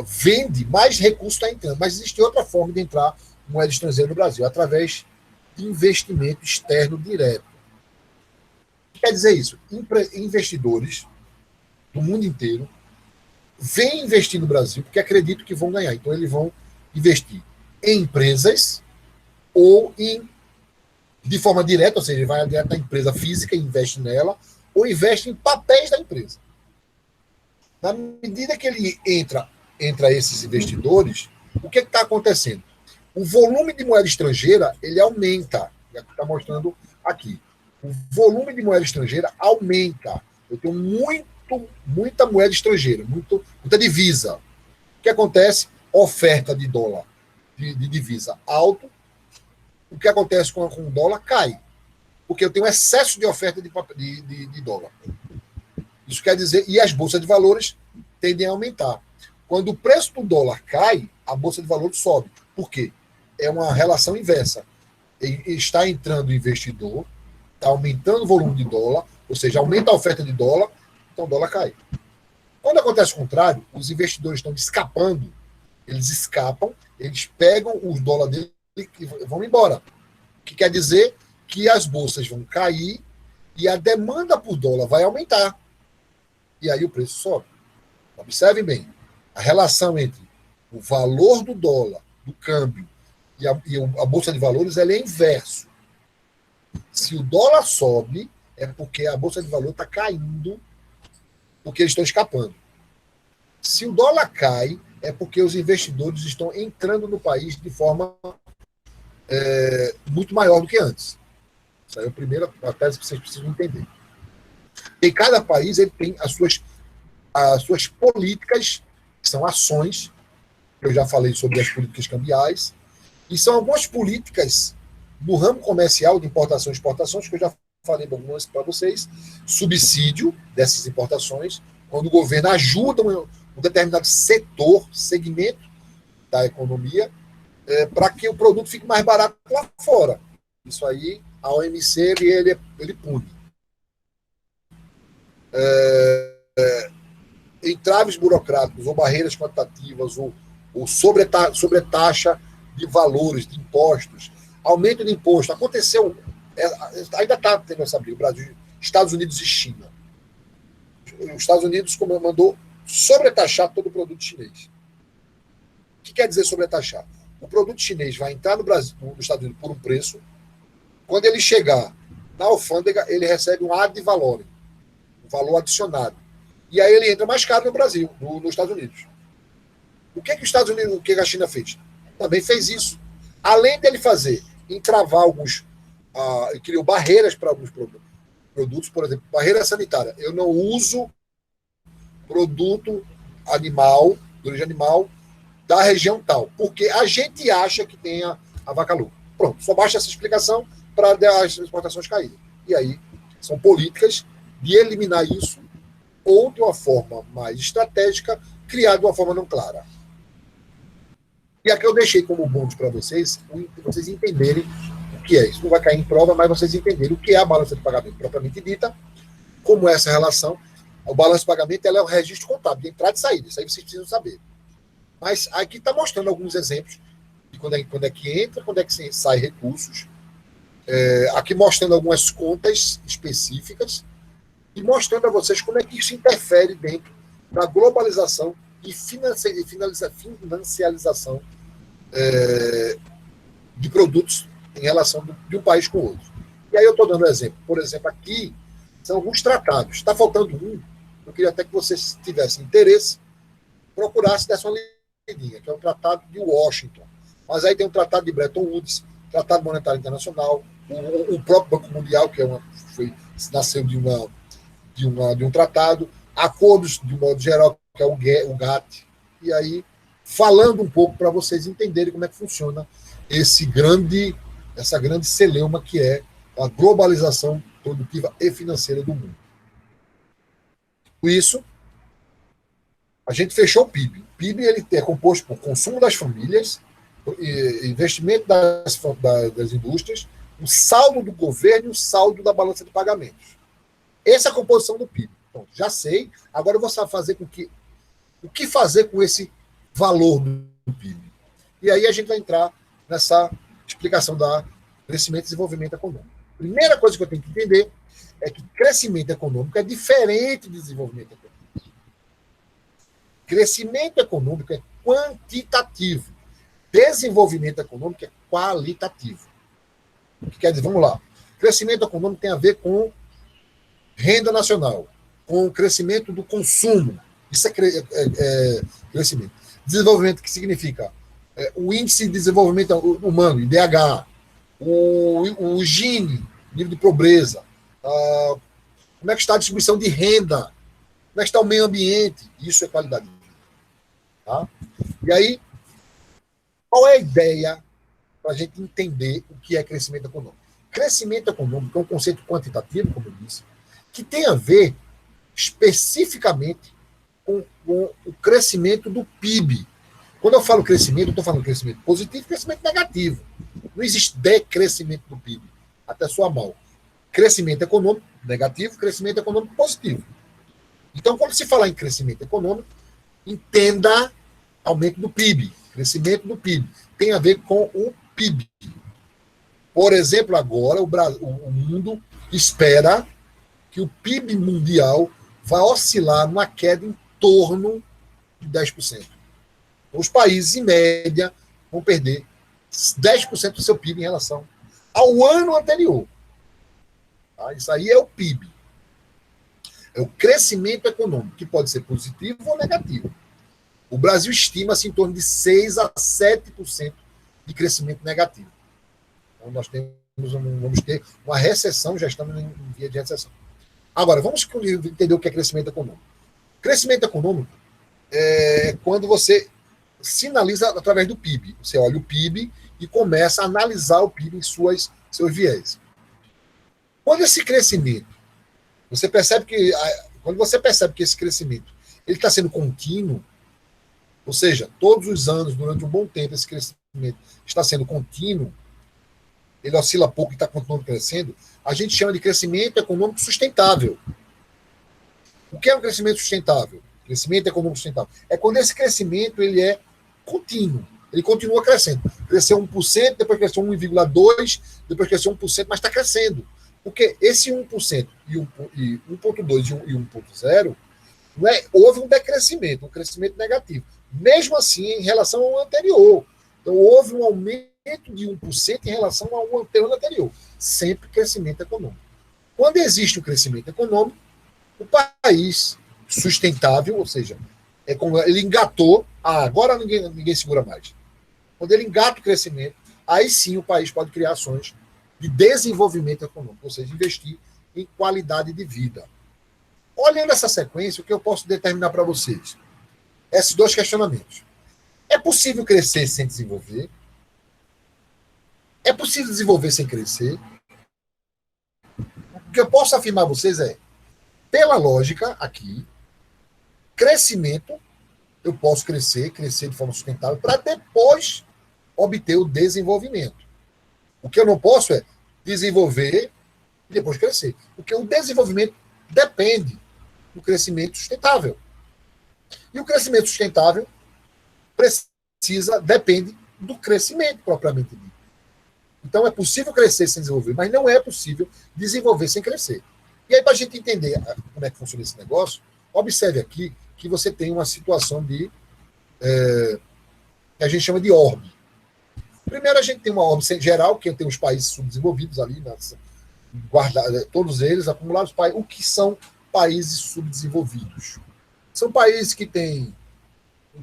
vende, mais recurso está entrando. Mas existe outra forma de entrar moeda estrangeira no Brasil, através de investimento externo direto. O que quer dizer isso? Investidores do mundo inteiro vêm investir no Brasil porque acreditam que vão ganhar. Então, eles vão investir em empresas ou de forma direta, ou seja, vai direto na empresa física e investe nela, ou investe em papéis da empresa. Na medida que ele entra esses investidores, o que está acontecendo? O volume de moeda estrangeira ele aumenta. Está mostrando aqui. O volume de moeda estrangeira aumenta. Eu tenho muita moeda estrangeira, muita divisa. O que acontece? Oferta de dólar, de divisa alto. O que acontece com o dólar? Cai. Porque eu tenho excesso de oferta de dólar. Isso quer dizer, e as bolsas de valores tendem a aumentar. Quando o preço do dólar cai, a bolsa de valores sobe. Por quê? É uma relação inversa. Está entrando o investidor, está aumentando o volume de dólar, ou seja, aumenta a oferta de dólar, então o dólar cai. Quando acontece o contrário, os investidores estão escapando, eles escapam, eles pegam os dólares dele e vão embora. O que quer dizer que as bolsas vão cair e a demanda por dólar vai aumentar. E aí o preço sobe. Observem bem, a relação entre o valor do dólar, do câmbio, e a bolsa de valores ela é inverso. Se o dólar sobe, é porque a bolsa de valores está caindo, porque eles estão escapando. Se o dólar cai, é porque os investidores estão entrando no país de forma muito maior do que antes. Essa é a primeira tese que vocês precisam entender. Em cada país ele tem as suas políticas, que são ações, eu já falei sobre as políticas cambiais, e são algumas políticas do ramo comercial de importação e exportações, que eu já falei algumas para vocês, subsídio dessas importações, quando o governo ajuda um determinado segmento da economia, para que o produto fique mais barato lá fora. Isso aí, a OMC, ele pune. Entraves burocráticos ou barreiras quantitativas ou sobretaxa de valores, de impostos, aumento de imposto. Aconteceu, ainda está tendo essa briga, Brasil, Estados Unidos e China. Os Estados Unidos mandou sobretaxar todo o produto chinês. O que quer dizer sobretaxar? O produto chinês vai entrar no Brasil, nos Estados Unidos por um preço. Quando ele chegar na alfândega, ele recebe um ad valorem, um valor adicionado. E aí ele entra mais caro no Brasil, nos Estados Unidos. O que a China fez? Também fez isso. Além dele entravar alguns, criou barreiras para alguns produtos, por exemplo, barreira sanitária. Eu não uso produto animal, de origem animal, da região tal, porque a gente acha que tem a vaca louca. Pronto, só basta essa explicação para as exportações caírem. E aí, são políticas de eliminar isso ou de uma forma mais estratégica, criar de uma forma não clara. E aqui eu deixei como bônus para vocês entenderem o que é. Isso não vai cair em prova, mas vocês entenderem o que é a balança de pagamento propriamente dita, como é essa relação. O balanço de pagamento ela é o registro contábil de entrada e saída. Isso aí vocês precisam saber. Mas aqui está mostrando alguns exemplos de quando é que entra, quando é que sai recursos. Aqui mostrando algumas contas específicas e mostrando a vocês como é que isso interfere dentro da globalização e financialização de produtos em relação de um país com o outro. E aí eu estou dando um exemplo. Por exemplo, aqui são alguns tratados. Está faltando um. Eu queria até que vocês tivessem interesse, procurassem dessa uma lidinha, que é o Tratado de Washington. Mas aí tem o Tratado de Bretton Woods, Tratado Monetário Internacional, o próprio Banco Mundial, que nasceu de um tratado, acordos de modo geral, que é o GATT. E aí, falando um pouco para vocês entenderem como é que funciona essa grande celeuma que é a globalização produtiva e financeira do mundo. Com isso, a gente fechou o PIB. O PIB ele é composto por consumo das famílias, investimento das indústrias, o saldo do governo e o saldo da balança de pagamentos. Essa é a composição do PIB. Então, já sei, agora eu vou fazer o que fazer com esse valor do PIB. E aí a gente vai entrar nessa explicação da crescimento e desenvolvimento econômico. Primeira coisa que eu tenho que entender é que crescimento econômico é diferente de desenvolvimento econômico. Crescimento econômico é quantitativo. Desenvolvimento econômico é qualitativo. O que quer dizer? Vamos lá. Crescimento econômico tem a ver com renda nacional, com o crescimento do consumo. Isso é crescimento. Desenvolvimento, que significa o Índice de Desenvolvimento Humano, IDH, o Gini, nível de pobreza, como é que está a distribuição de renda, como é que está o meio ambiente. Isso é qualidade de vida. Tá? E aí, qual é a ideia para a gente entender o que é crescimento econômico? Crescimento econômico é um conceito quantitativo, como eu disse, que tem a ver especificamente com o crescimento do PIB. Quando eu falo crescimento, eu estou falando crescimento positivo e crescimento negativo. Não existe decrescimento do PIB, até soa mal. Crescimento econômico negativo, crescimento econômico positivo. Então, quando se falar em crescimento econômico, entenda aumento do PIB, crescimento do PIB. Tem a ver com o PIB. Por exemplo, agora o mundo espera que o PIB mundial vai oscilar numa queda em torno de 10%. Os países, em média, vão perder 10% do seu PIB em relação ao ano anterior. Tá? Isso aí é o PIB. É o crescimento econômico, que pode ser positivo ou negativo. O Brasil estima-se em torno de 6% a 7% de crescimento negativo. Então, vamos ter uma recessão, já estamos em via de recessão. Agora, vamos entender o que é crescimento econômico. Crescimento econômico é quando você sinaliza através do PIB. Você olha o PIB e começa a analisar o PIB em seus viés. Quando esse crescimento, quando você percebe que esse crescimento ele está sendo contínuo, ou seja, todos os anos, durante um bom tempo, esse crescimento está sendo contínuo, ele oscila pouco e está continuando crescendo, a gente chama de crescimento econômico sustentável. O que é um crescimento sustentável? Crescimento econômico sustentável. É quando esse crescimento ele é contínuo. Ele continua crescendo. Cresceu 1%, depois cresceu 1,2%, depois cresceu 1%, mas está crescendo. Porque esse 1% e 1,2% e 1,0%, houve um decrescimento, um crescimento negativo. Mesmo assim, em relação ao anterior. Então, houve um aumento de 1% em relação ao ano anterior. Sempre crescimento econômico. Quando existe o crescimento econômico, o país sustentável, ou seja, é como ele engatou, agora ninguém segura mais. Quando ele engata o crescimento, aí sim o país pode criar ações de desenvolvimento econômico, ou seja, investir em qualidade de vida. Olhando essa sequência, o que eu posso determinar para vocês? Esses dois questionamentos. É possível crescer sem desenvolver? É possível desenvolver sem crescer? O que eu posso afirmar a vocês é, pela lógica aqui, crescimento, eu posso crescer de forma sustentável, para depois obter o desenvolvimento. O que eu não posso é desenvolver e depois crescer. Porque o desenvolvimento depende do crescimento sustentável. E o crescimento sustentável depende do crescimento propriamente dito. Então, é possível crescer sem desenvolver, mas não é possível desenvolver sem crescer. E aí, para a gente entender como é que funciona esse negócio, observe aqui que você tem uma situação de que a gente chama de orbe. Primeiro, a gente tem uma orbe geral, que tem os países subdesenvolvidos ali, todos eles acumulados. O que são países subdesenvolvidos? São países que têm um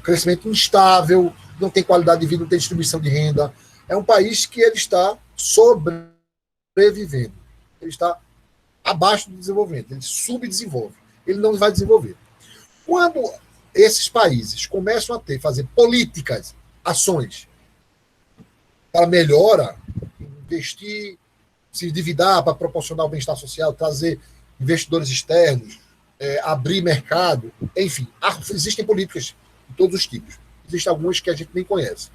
crescimento instável, não tem qualidade de vida, não tem distribuição de renda. É um país que ele está sobrevivendo. Ele está abaixo do desenvolvimento, ele subdesenvolve. Ele não vai desenvolver. Quando esses países começam a fazer políticas, ações para melhora, investir, se endividar para proporcionar o bem-estar social, trazer investidores externos, abrir mercado, enfim, existem políticas de todos os tipos. Existem algumas que a gente nem conhece.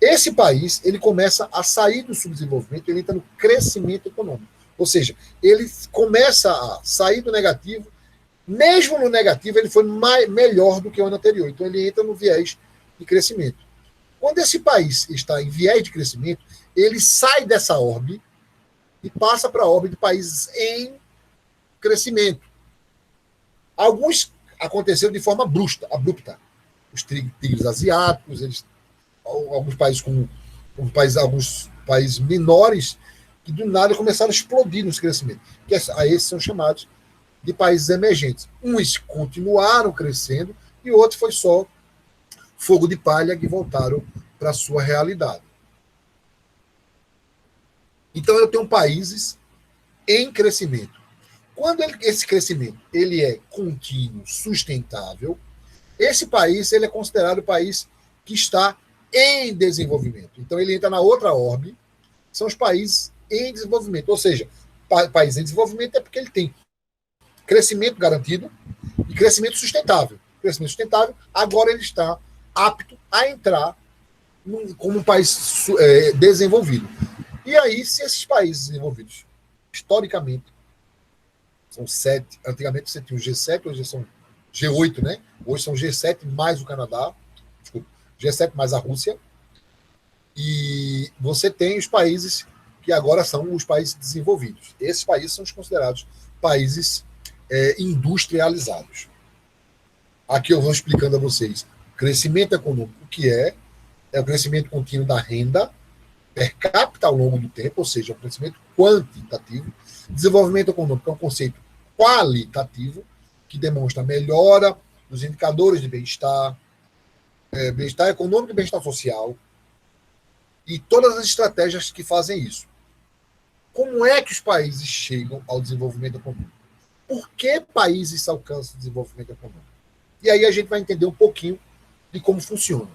Esse país, ele começa a sair do subdesenvolvimento, ele entra no crescimento econômico. Ou seja, ele começa a sair do negativo, mesmo no negativo, ele foi melhor do que o ano anterior. Então, ele entra no viés de crescimento. Quando esse país está em viés de crescimento, ele sai dessa orbe e passa para a orbe de países em crescimento. Alguns aconteceram de forma abrupta. Os tigres asiáticos, alguns países menores, que do nada começaram a explodir nesse crescimento. Que esses são chamados de países emergentes. Uns continuaram crescendo e outros foi só fogo de palha que voltaram para a sua realidade. Então, eu tenho países em crescimento. Quando esse crescimento ele é contínuo, sustentável, esse país ele é considerado o país que está em desenvolvimento. Então, ele entra na outra orbe, são os países em desenvolvimento. Ou seja, país em desenvolvimento é porque ele tem crescimento garantido e crescimento sustentável. Crescimento sustentável, agora ele está apto a entrar como um país desenvolvido. E aí, se esses países desenvolvidos, historicamente, são 7, antigamente você tinha o G7, hoje são G8, né? Hoje são G7 mais o Canadá, desculpa, G7 mais a Rússia, e você tem os países que agora são os países desenvolvidos. Esses países são os considerados países industrializados. Aqui eu vou explicando a vocês. Crescimento econômico, o que é o crescimento contínuo da renda per capita ao longo do tempo, ou seja, um crescimento quantitativo. Desenvolvimento econômico é um conceito qualitativo, que demonstra melhora dos indicadores de bem-estar, bem-estar econômico e bem-estar social, e todas as estratégias que fazem isso. Como é que os países chegam ao desenvolvimento econômico? Por que países alcançam o desenvolvimento econômico? E aí a gente vai entender um pouquinho de como funciona.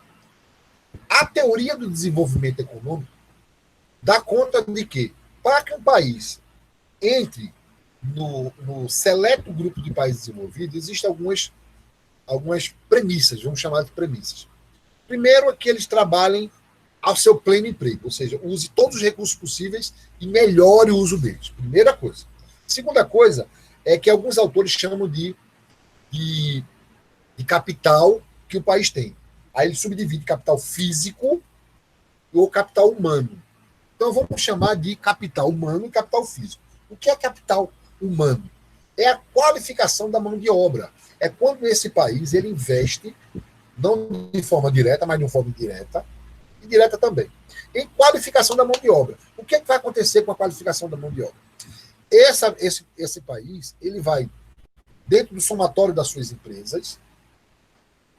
A teoria do desenvolvimento econômico dá conta de que, para que um país entre no seleto grupo de países desenvolvidos, existem algumas premissas, vamos chamar de premissas. Primeiro é que eles trabalhem ao seu pleno emprego, ou seja, use todos os recursos possíveis e melhore o uso deles. Primeira coisa. Segunda coisa é que alguns autores chamam de capital que o país tem. Aí ele subdivide capital físico ou capital humano. Então vamos chamar de capital humano e capital físico. O que é capital humano? É a qualificação da mão de obra. É quando esse país ele investe, não de forma direta, mas de uma forma indireta, e direta também, em qualificação da mão de obra. O que vai acontecer com a qualificação da mão de obra? Esse país, ele vai, dentro do somatório das suas empresas,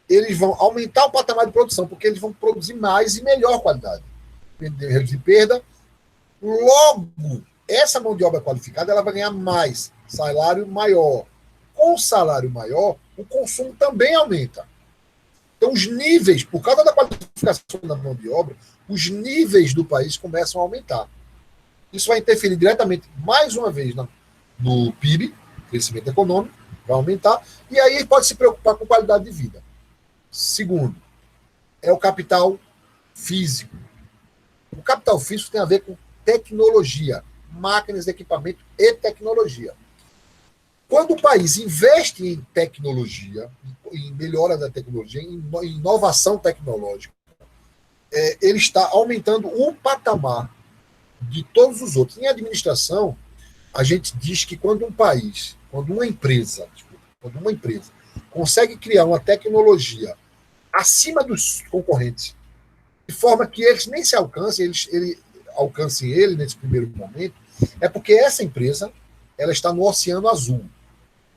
eles vão aumentar o patamar de produção, porque eles vão produzir mais e melhor qualidade. Reduzir perda. Logo, essa mão de obra qualificada ela vai ganhar mais, salário maior. Com o salário maior, o consumo também aumenta. Então, os níveis, por causa da qualificação da mão de obra, os níveis do país começam a aumentar. Isso vai interferir diretamente, mais uma vez, no PIB, crescimento econômico, vai aumentar, e aí ele pode se preocupar com qualidade de vida. Segundo, é o capital físico. O capital físico tem a ver com tecnologia, máquinas, equipamento e tecnologia. Quando o país investe em tecnologia, em melhora da tecnologia, em inovação tecnológica, ele está aumentando o patamar de todos os outros. Em administração, a gente diz que quando uma empresa consegue criar uma tecnologia acima dos concorrentes, de forma que eles nem se alcancem, alcancem ele nesse primeiro momento, é porque essa empresa ela está no oceano azul.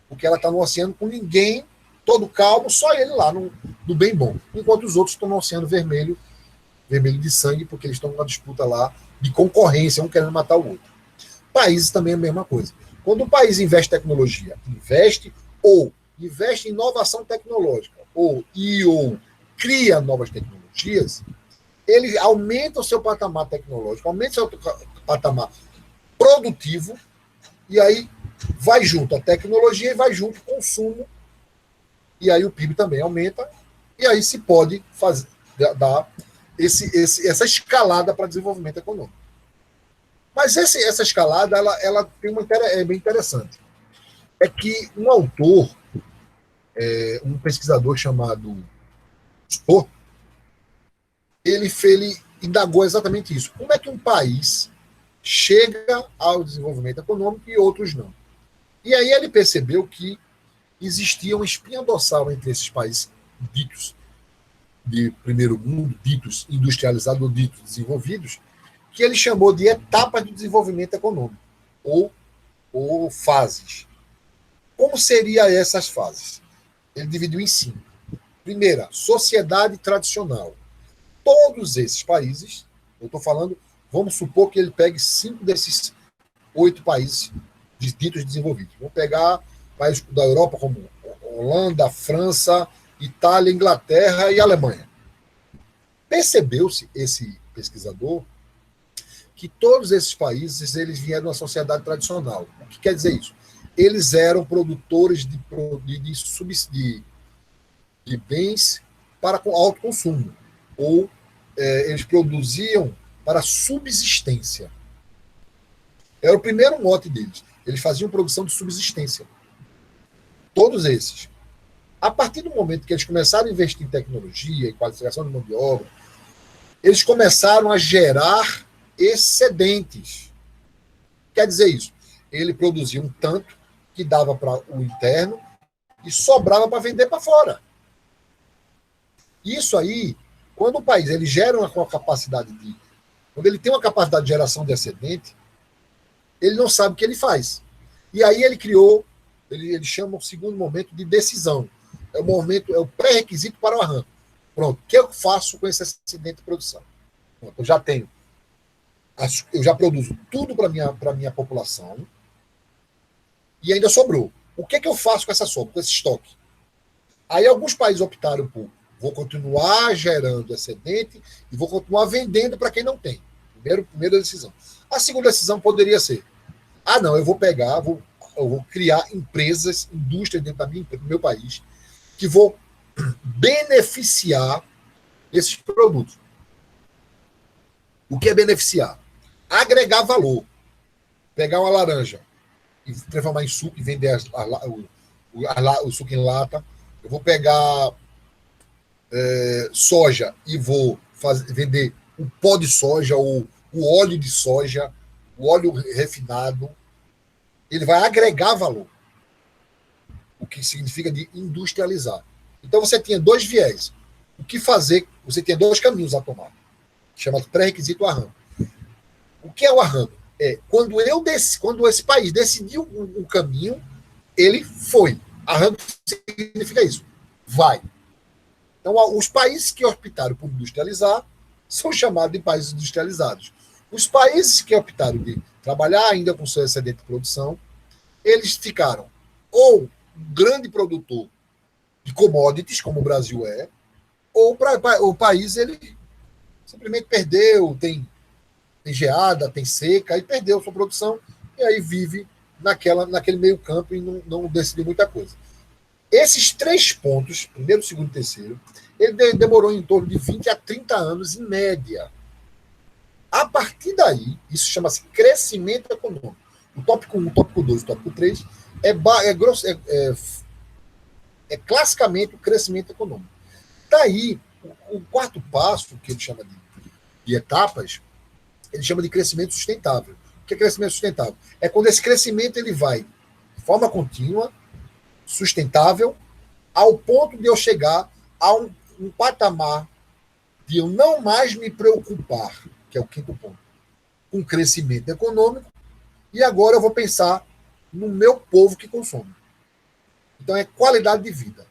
Porque ela está no oceano com ninguém, todo calmo, só ele lá, no bem bom. Enquanto os outros estão no oceano vermelho de sangue, porque eles estão numa disputa lá de concorrência, um querendo matar o outro. Países também é a mesma coisa. Quando um país investe em tecnologia, investe em inovação tecnológica, ou cria novas tecnologias, ele aumenta o seu patamar tecnológico, aumenta o seu patamar produtivo, e aí vai junto a tecnologia e vai junto o consumo, e aí o PIB também aumenta, e aí se pode dar essa escalada para desenvolvimento econômico. Mas essa escalada ela tem é bem interessante. É que um autor, um pesquisador chamado Stoll, ele indagou exatamente isso. Como é que um país chega ao desenvolvimento econômico e outros não? E aí ele percebeu que existia uma espinha dorsal entre esses países ditos de primeiro mundo, ditos industrializados ou ditos desenvolvidos, que ele chamou de etapas de desenvolvimento econômico, ou fases. Como seriam essas fases? Ele dividiu em 5. Primeira, sociedade tradicional. Todos esses países, eu estou falando, vamos supor que ele pegue 5 desses 8 países ditos desenvolvidos. Vamos pegar países da Europa como Holanda, França, Itália, Inglaterra e Alemanha. Percebeu-se, esse pesquisador, que todos esses países eles vieram de uma sociedade tradicional. O que quer dizer isso? Eles eram produtores de bens para alto consumo, ou eles produziam para subsistência. Era o primeiro mote deles. Eles faziam produção de subsistência. Todos esses. A partir do momento que eles começaram a investir em tecnologia, em qualificação de mão de obra, eles começaram a gerar excedentes. Quer dizer isso? Ele produzia um tanto que dava para o interno e sobrava para vender para fora. Isso aí, quando o país ele gera uma capacidade quando ele tem uma capacidade de geração de excedente, ele não sabe o que ele faz. E aí ele criou, ele chama o segundo momento de decisão. É o pré-requisito para o arranque. Pronto, o que eu faço com esse excedente de produção? Pronto, eu já produzo tudo para a minha população e ainda sobrou. O que eu faço com essa sobra, com esse estoque? Aí alguns países optaram por vou continuar gerando excedente e vou continuar vendendo para quem não tem. Primeira decisão. A segunda decisão poderia ser, não, eu vou criar empresas, indústrias dentro do meu país que vou beneficiar esses produtos. O que é beneficiar? Agregar valor. Pegar uma laranja e transformar em suco e vender o suco em lata. Eu vou pegar soja e vou vender o pó de soja ou o óleo de soja, o óleo refinado. Ele vai agregar valor. O que significa de industrializar. Então você tinha 2 viés. O que fazer? Você tinha 2 caminhos a tomar. Chamado pré-requisito arranjo. O que é o arranjo? Quando esse país decidiu um caminho, ele foi. Arranjo significa isso. Vai. Então, os países que optaram por industrializar são chamados de países industrializados. Os países que optaram de trabalhar ainda com seu excedente de produção, eles ficaram ou um grande produtor de commodities, como o Brasil é, ou o país ele simplesmente perdeu, tem geada, tem seca, e perdeu sua produção, e aí vive naquele meio campo e não decidiu muita coisa. Esses 3 pontos, primeiro, segundo e terceiro, ele demorou em torno de 20 a 30 anos em média. A partir daí, isso chama-se crescimento econômico. O tópico 1, o tópico 2, o tópico 3 É classicamente o crescimento econômico. Daí, o quarto passo, que ele chama de etapas, ele chama de crescimento sustentável. O que é crescimento sustentável? É quando esse crescimento ele vai de forma contínua, sustentável, ao ponto de eu chegar a um patamar de eu não mais me preocupar, que é o quinto ponto, com crescimento econômico, e agora eu vou pensar no meu povo que consome. Então é qualidade de vida.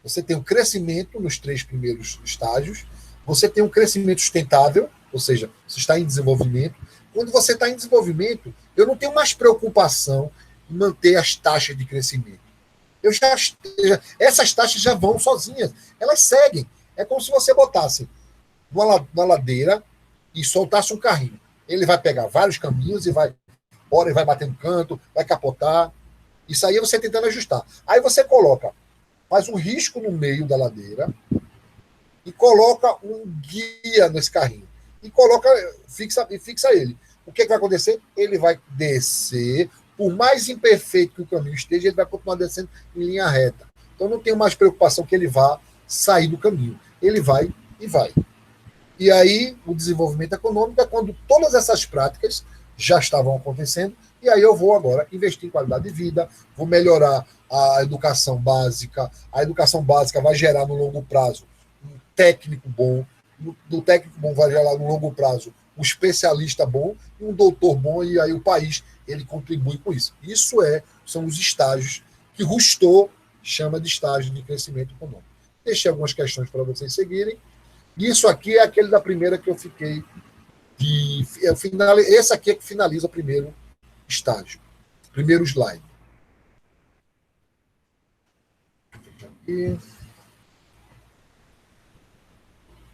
Você tem um crescimento nos 3 primeiros estágios, você tem um crescimento sustentável, ou seja, você está em desenvolvimento. Quando você está em desenvolvimento, eu não tenho mais preocupação em manter as taxas de crescimento. Essas taxas já vão sozinhas, elas seguem. É como se você botasse uma ladeira e soltasse um carrinho. Ele vai pegar vários caminhos e vai bater no canto, vai capotar. Isso aí é você tentando ajustar. Aí você faz um risco no meio da ladeira e coloca um guia nesse carrinho. E fixa ele. O que vai acontecer? Ele vai descer, por mais imperfeito que o caminho esteja, ele vai continuar descendo em linha reta. Então não tenho mais preocupação que ele vá sair do caminho. Ele vai e vai. E aí, o desenvolvimento econômico é quando todas essas práticas já estavam acontecendo, e aí eu vou agora investir em qualidade de vida, vou melhorar a educação básica. A educação básica vai gerar no longo prazo um técnico bom, do técnico bom vai gerar no longo prazo um especialista bom, um doutor bom, e aí o país ele contribui com isso. São os estágios que Rousseau chama de estágio de crescimento econômico. Deixei algumas questões para vocês seguirem. Isso aqui é aquele da primeira que eu fiquei esse aqui é que finaliza o primeiro estágio, primeiro slide. Aqui.